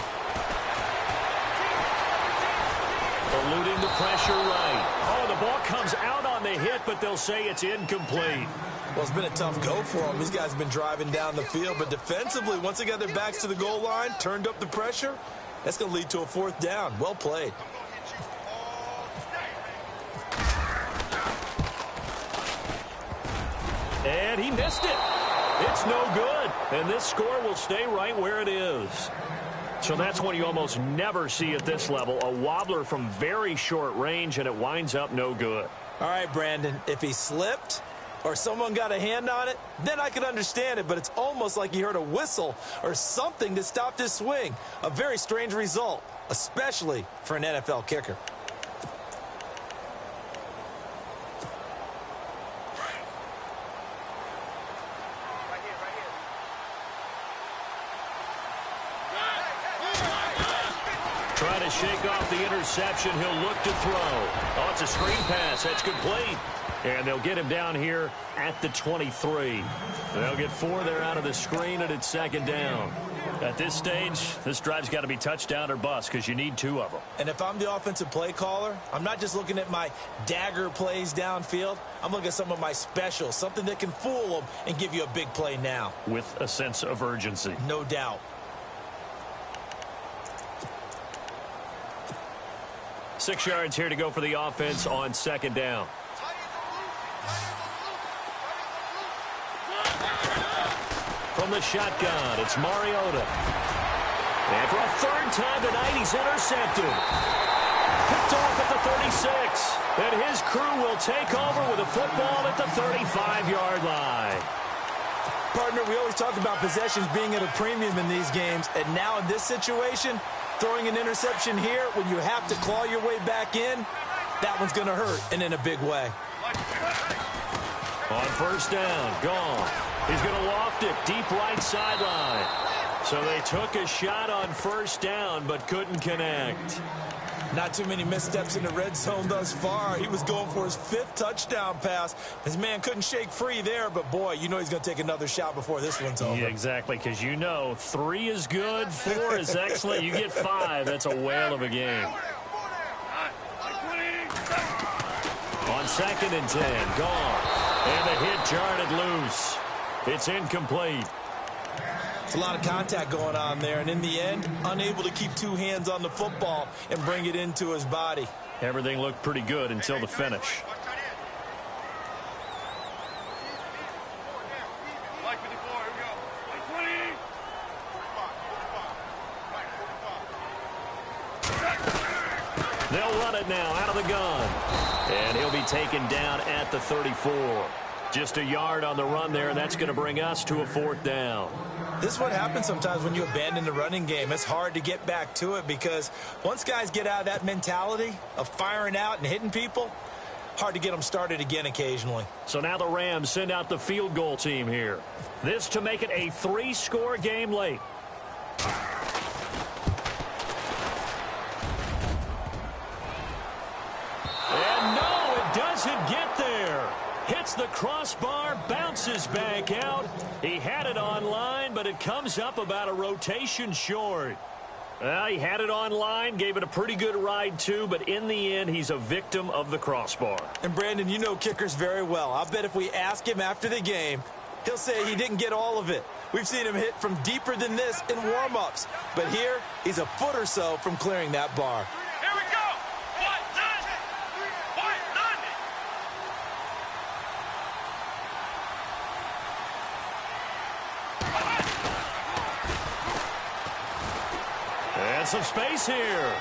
Eluding the pressure right. Oh, the ball comes out on the hit, but they'll say it's incomplete. Well, it's been a tough go for them. These guys have been driving down the field, but defensively, once they got their backs to the goal line, turned up the pressure, that's going to lead to a 4th down. Well played. And he missed it. It's no good. And this score will stay right where it is. So that's one you almost never see at this level. A wobbler from very short range, and it winds up no good. All right, Brandon, if he slipped or someone got a hand on it, then I could understand it, but it's almost like he heard a whistle or something that stopped his swing. A very strange result, especially for an NFL kicker. Trying to shake off the interception. He'll look to throw. Oh, it's a screen pass. That's complete. And they'll get him down here at the 23. They'll get 4 there out of the screen, and it's second down. At this stage, this drive's got to be touchdown or bust because you need 2 of them. And if I'm the offensive play caller, I'm not just looking at my dagger plays downfield. I'm looking at some of my specials, something that can fool them and give you a big play now. With a sense of urgency. No doubt. 6 yards here to go for the offense on second down. From the shotgun, it's Mariota. And for a 3rd time tonight, he's intercepted. Picked off at the 36. And his crew will take over with a football at the 35-yard line. Partner, we always talk about possessions being at a premium in these games. And now in this situation, throwing an interception here when you have to claw your way back in, that one's going to hurt, and in a big way. On first down, gone. He's going to loft it deep right sideline. So they took a shot on first down but couldn't connect. Not too many missteps in the red zone thus far. He was going for his 5th touchdown pass. His man couldn't shake free there, but boy, you know he's going to take another shot before this one's over. Yeah, exactly, because you know 3 is good, 4 is excellent. You get 5, that's a whale of a game. On second and 10, gone. And the hit jarred it loose. It's incomplete. It's a lot of contact going on there, and in the end, unable to keep 2 hands on the football and bring it into his body. Everything looked pretty good until the finish. They'll run it now out of the gun. And he'll be taken down at the 34. Just a yard on the run there, and that's going to bring us to a 4th down. This is what happens sometimes when you abandon the running game. It's hard to get back to it because once guys get out of that mentality of firing out and hitting people, hard to get them started again occasionally. So now the Rams send out the field goal team here. This to make it a 3-score game late. And no, it doesn't get there. Hits the crossbar, bounces back out. He had it online, but it comes up about a rotation short. Well, he had it online, gave it a pretty good ride too, but in the end, he's a victim of the crossbar. And Brandon, you know kickers very well. I'll bet if we ask him after the game, he'll say he didn't get all of it. We've seen him hit from deeper than this in warm-ups. But here, he's a foot or so from clearing that bar. And some space here.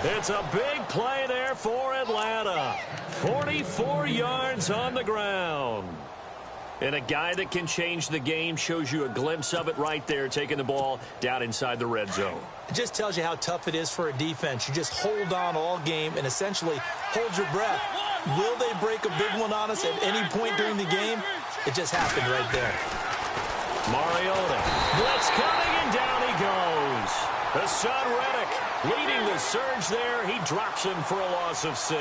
It's a big play there for Atlanta. 44 yards on the ground. And a guy that can change the game shows you a glimpse of it right there, taking the ball down inside the red zone. It just tells you how tough it is for a defense. You just hold on all game and essentially hold your breath. Will they break a big one on us at any point during the game? It just happened right there. Mariota, blitz coming, and down he goes. Hassan Reddick leading the surge there. He drops him for a loss of 6.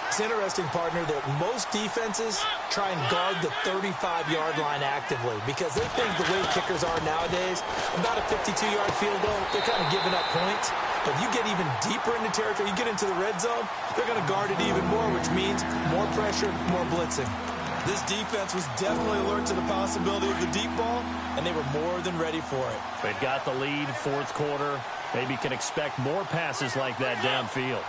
It's interesting, partner, that most defenses try and guard the 35-yard line actively because they think the way kickers are nowadays, about a 52-yard field goal, they're kind of giving up points. But you get even deeper into territory, you get into the red zone, they're going to guard it even more, which means more pressure, more blitzing. This defense was definitely alert to the possibility of the deep ball, and they were more than ready for it. They've got the lead, 4th quarter. Maybe can expect more passes like that downfield.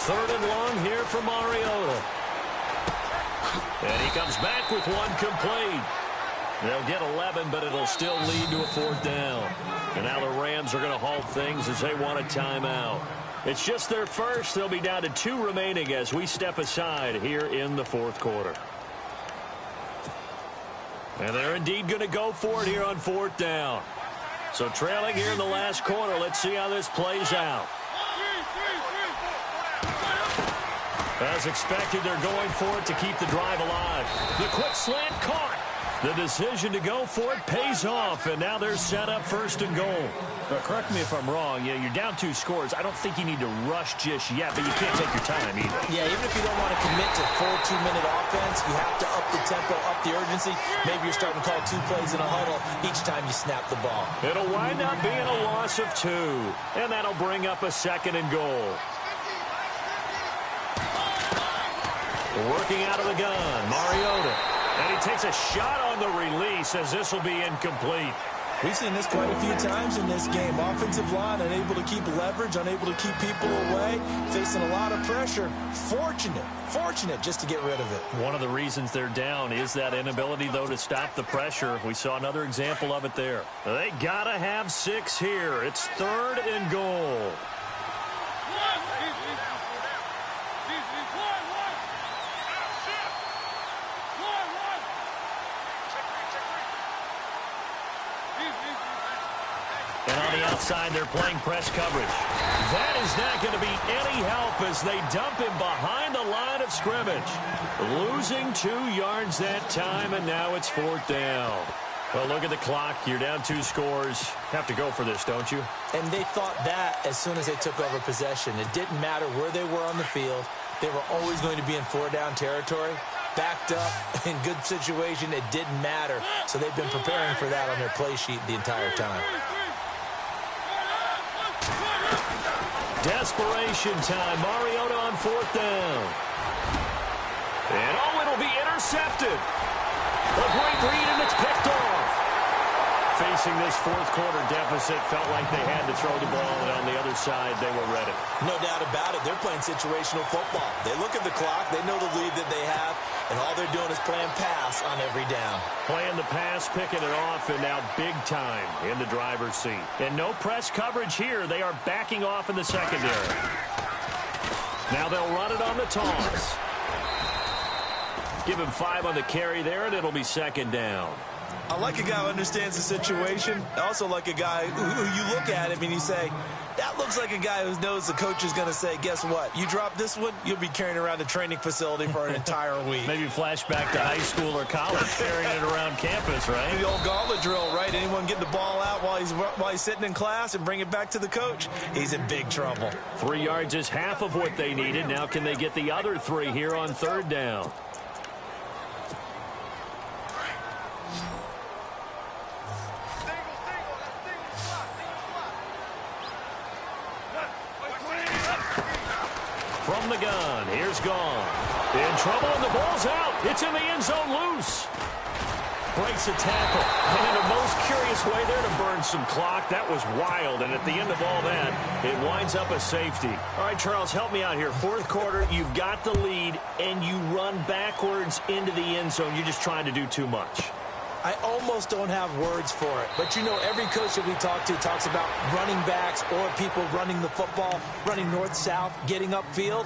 3rd and long here for Mariota. And he comes back with one complete. They'll get 11, but it'll still lead to a 4th down. And now the Rams are going to halt things as they want a timeout. It's just their first. They'll be down to 2 remaining as we step aside here in the 4th quarter. And they're indeed going to go for it here on 4th down. So trailing here in the last quarter. Let's see how this plays out. As expected, they're going for it to keep the drive alive. The quick slant caught. The decision to go for it pays off, and now they're set up 1st and goal. But correct me if I'm wrong. Yeah, you're down 2 scores. I don't think you need to rush just yet, but you can't take your time either. Yeah, even if you don't want to commit to full 2-minute offense, you have to up the tempo, up the urgency. Maybe you're starting to call 2 plays in a huddle each time you snap the ball. It'll wind up being a loss of 2, and that'll bring up a 2nd and goal. Working out of the gun, Mariota. And he takes a shot on the release as this will be incomplete. We've seen this quite a few times in this game. Offensive line unable to keep leverage, unable to keep people away, facing a lot of pressure. Fortunate just to get rid of it. One of the reasons they're down is that inability, though, to stop the pressure. We saw another example of it there. They got to have 6 here. It's 3rd and goal. And on the outside, they're playing press coverage. That is not going to be any help as they dump him behind the line of scrimmage. Losing 2 yards that time, and now it's 4th down. Well, look at the clock. You're down 2 scores. Have to go for this, don't you? And they thought that as soon as they took over possession. It didn't matter where they were on the field. They were always going to be in 4-down territory. Backed up, in good situation, it didn't matter. So they've been preparing for that on their play sheet the entire time. Desperation time. Mariota on 4th down. And it'll be intercepted. A great read, and it's picked off. Facing this 4th quarter deficit, felt like they had to throw the ball, and on the other side, they were ready. No doubt about it. They're playing situational football. They look at the clock. They know the lead that they have, and all they're doing is playing pass on every down. Playing the pass, picking it off, and now big time in the driver's seat. And no press coverage here. They are backing off in the secondary. Now they'll run it on the toss. Give him 5 on the carry there, and it'll be 2nd down. I like a guy who understands the situation. I also like a guy who you look at him and you say, that looks like a guy who knows the coach is going to say, guess what? You drop this one, you'll be carrying around the training facility for an entire week. Maybe flashback to high school or college, carrying it around campus, right? The old gauntlet drill, right? Anyone get the ball out while he's sitting in class and bring it back to the coach? He's in big trouble. 3 yards is half of what they needed. Now can they get the other 3 here on 3rd down? From the gun, here's Gone. In trouble, and the ball's out. It's in the end zone loose. Breaks a tackle. And a most curious way there to burn some clock. That was wild, and at the end of all that, it winds up a safety. All right, Charles, help me out here. 4th quarter, you've got the lead, and you run backwards into the end zone. You're just trying to do too much. I almost don't have words for it. But, you know, every coach that we talk to talks about running backs or people running the football, running north-south, getting upfield.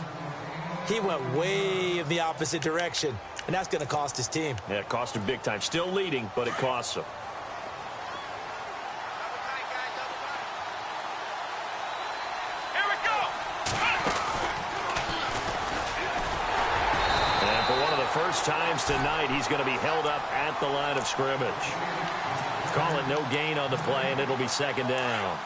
He went way in the opposite direction, and that's going to cost his team. Yeah, it cost him big time. Still leading, but it costs him. First times tonight, he's going to be held up at the line of scrimmage. Call it no gain on the play, and it'll be 2nd down.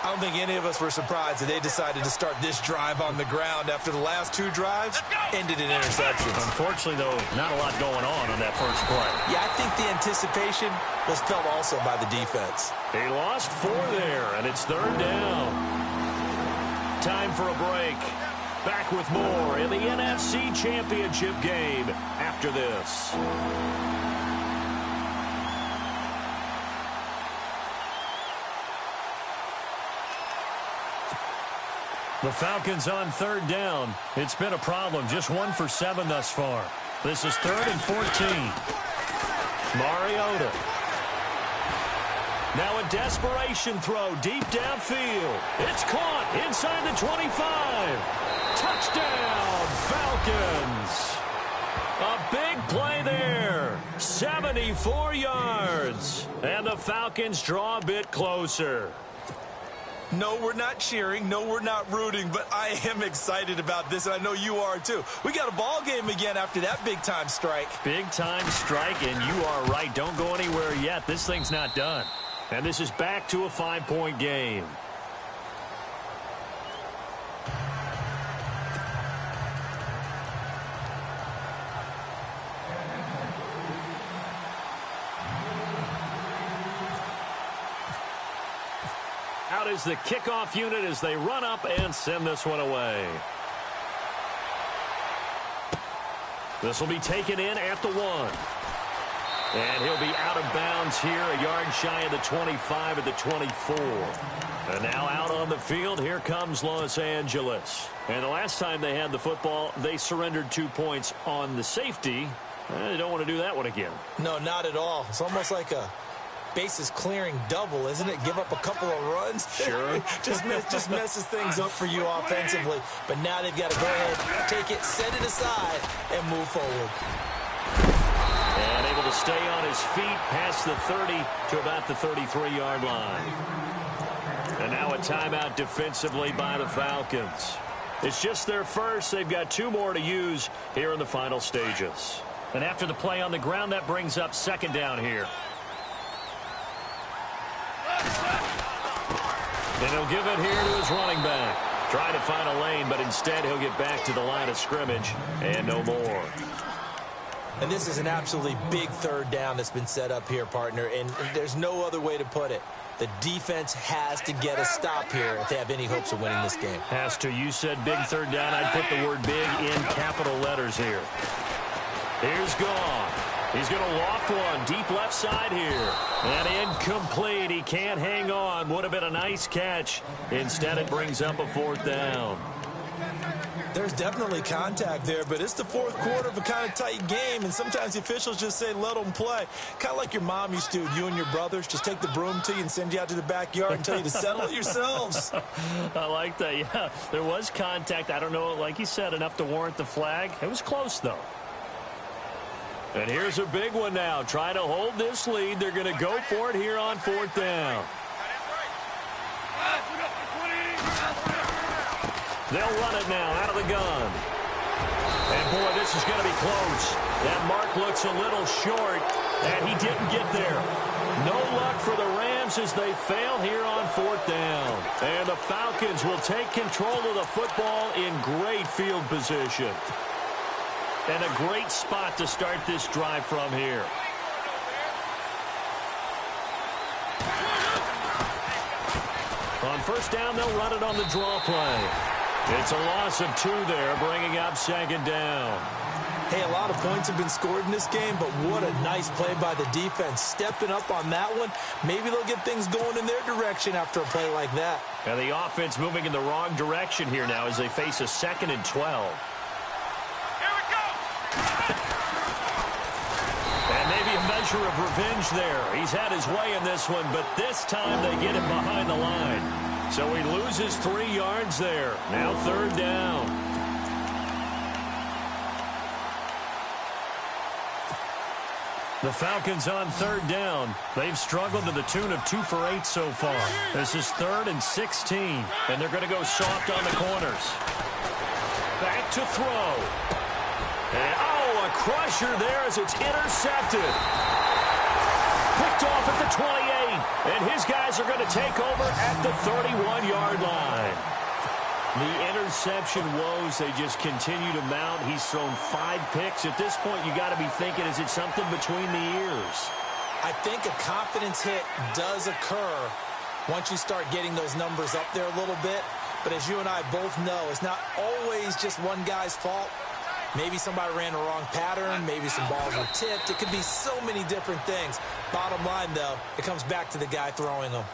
I don't think any of us were surprised that they decided to start this drive on the ground after the last 2 drives ended in interceptions. Unfortunately, though, not a lot going on that first play. Yeah, I think the anticipation was felt also by the defense. He lost 4 there, and it's 3rd down. Time for a break. Back with more in the NFC Championship game after this. The Falcons on 3rd down. It's been a problem. Just 1 for 7 thus far. This is 3rd and 14. Mariota. Now a desperation throw deep downfield. It's caught inside the 25. Touchdown, Falcons. A big play there. 74 yards. And the Falcons draw a bit closer. No, we're not cheering. No, we're not rooting. But I am excited about this, and I know you are too. We got a ball game again after that big-time strike. Big-time strike, and you are right. Don't go anywhere yet. This thing's not done. And this is back to a 5-point game. Out is the kickoff unit as they run up and send this one away. This will be taken in at the 1. And he'll be out of bounds here, a yard shy of the 25 at the 24. And now out on the field, here comes Los Angeles. And the last time they had the football, they surrendered 2 points on the safety. They don't want to do that one again. No, not at all. It's almost like a bases clearing double, isn't it? Give up a couple of runs. Sure. just messes things up for you offensively. But now they've got to go ahead, take it, set it aside, and move forward. And able to stay on his feet past the 30 to about the 33-yard line. And now a timeout defensively by the Falcons. It's just their first. They've got 2 more to use here in the final stages. And after the play on the ground, that brings up 2nd down here. And he'll give it here to his running back. Try to find a lane, but instead he'll get back to the line of scrimmage and no more. And this is an absolutely big 3rd down that's been set up here, partner, and there's no other way to put it. The defense has to get a stop here if they have any hopes of winning this game. Has to. You said big 3rd down. I'd put the word big in capital letters here. Here's Goff. He's going to loft one deep left side here. And incomplete. He can't hang on. Would have been a nice catch. Instead, it brings up a 4th down. There's definitely contact there, but it's the 4th quarter of a kind of tight game, and sometimes the officials just say, let them play. Kind of like your mom used to, you and your brothers, just take the broom to you and send you out to the backyard and tell you to settle it yourselves. I like that, yeah. There was contact. I don't know, like you said, enough to warrant the flag. It was close, though. And here's a big one now. Try to hold this lead. They're going to go for it here on 4th down. They'll run it now out of the gun. And, boy, this is going to be close. That mark looks a little short, and he didn't get there. No luck for the Rams as they fail here on 4th down. And the Falcons will take control of the football in great field position. And a great spot to start this drive from here. On 1st down, they'll run it on the draw play. It's a loss of 2 there, bringing up 2nd down. Hey, a lot of points have been scored in this game, but what a nice play by the defense. Stepping up on that one, maybe they'll get things going in their direction after a play like that. And the offense moving in the wrong direction here now as they face a 2nd and 12. And maybe a measure of revenge there. He's had his way in this one, but this time they get him behind the line. So he loses 3 yards there. Now 3rd down. The Falcons on 3rd down. They've struggled to the tune of 2 for 8 so far. This is 3rd and 16, and they're going to go soft on the corners. Back to throw. And, a crusher there as it's intercepted. Picked off at the 28, and his guys are going to take over at the 31-yard line. The interception woes, they just continue to mount. He's thrown 5 picks. At this point, you got to be thinking, is it something between the ears? I think a confidence hit does occur once you start getting those numbers up there a little bit. But as you and I both know, it's not always just one guy's fault. Maybe somebody ran the wrong pattern. Maybe some balls were tipped. It could be so many different things. Bottom line, though, it comes back to the guy throwing them.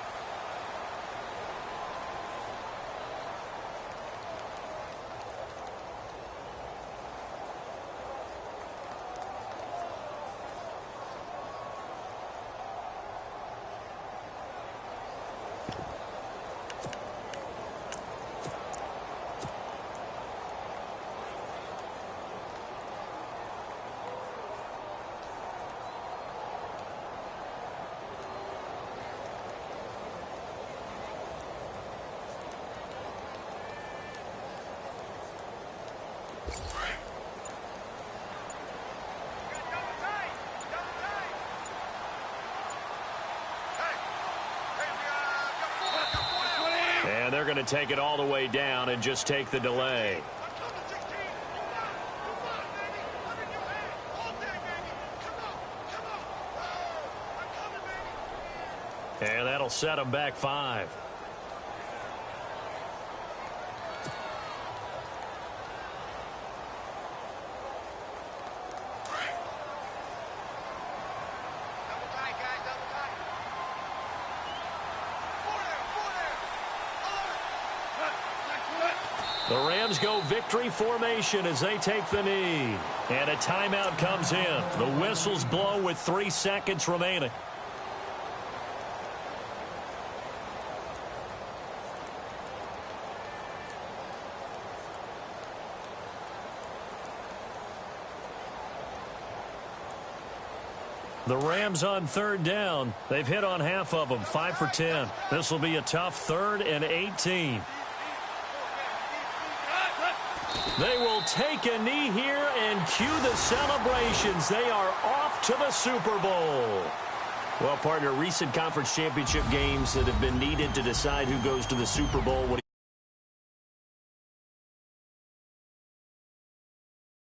they're going to take it all the way down and just take the delay. And that'll set them back 5. The Rams go victory formation as they take the knee. And a timeout comes in. The whistle's blown with 3 seconds remaining. The Rams on 3rd down. They've hit on half of them, 5 for 10. This will be a tough 3rd and 18. They will take a knee here and cue the celebrations. They are off to the Super Bowl. Well, partner, recent conference championship games that have been needed to decide who goes to the Super Bowl.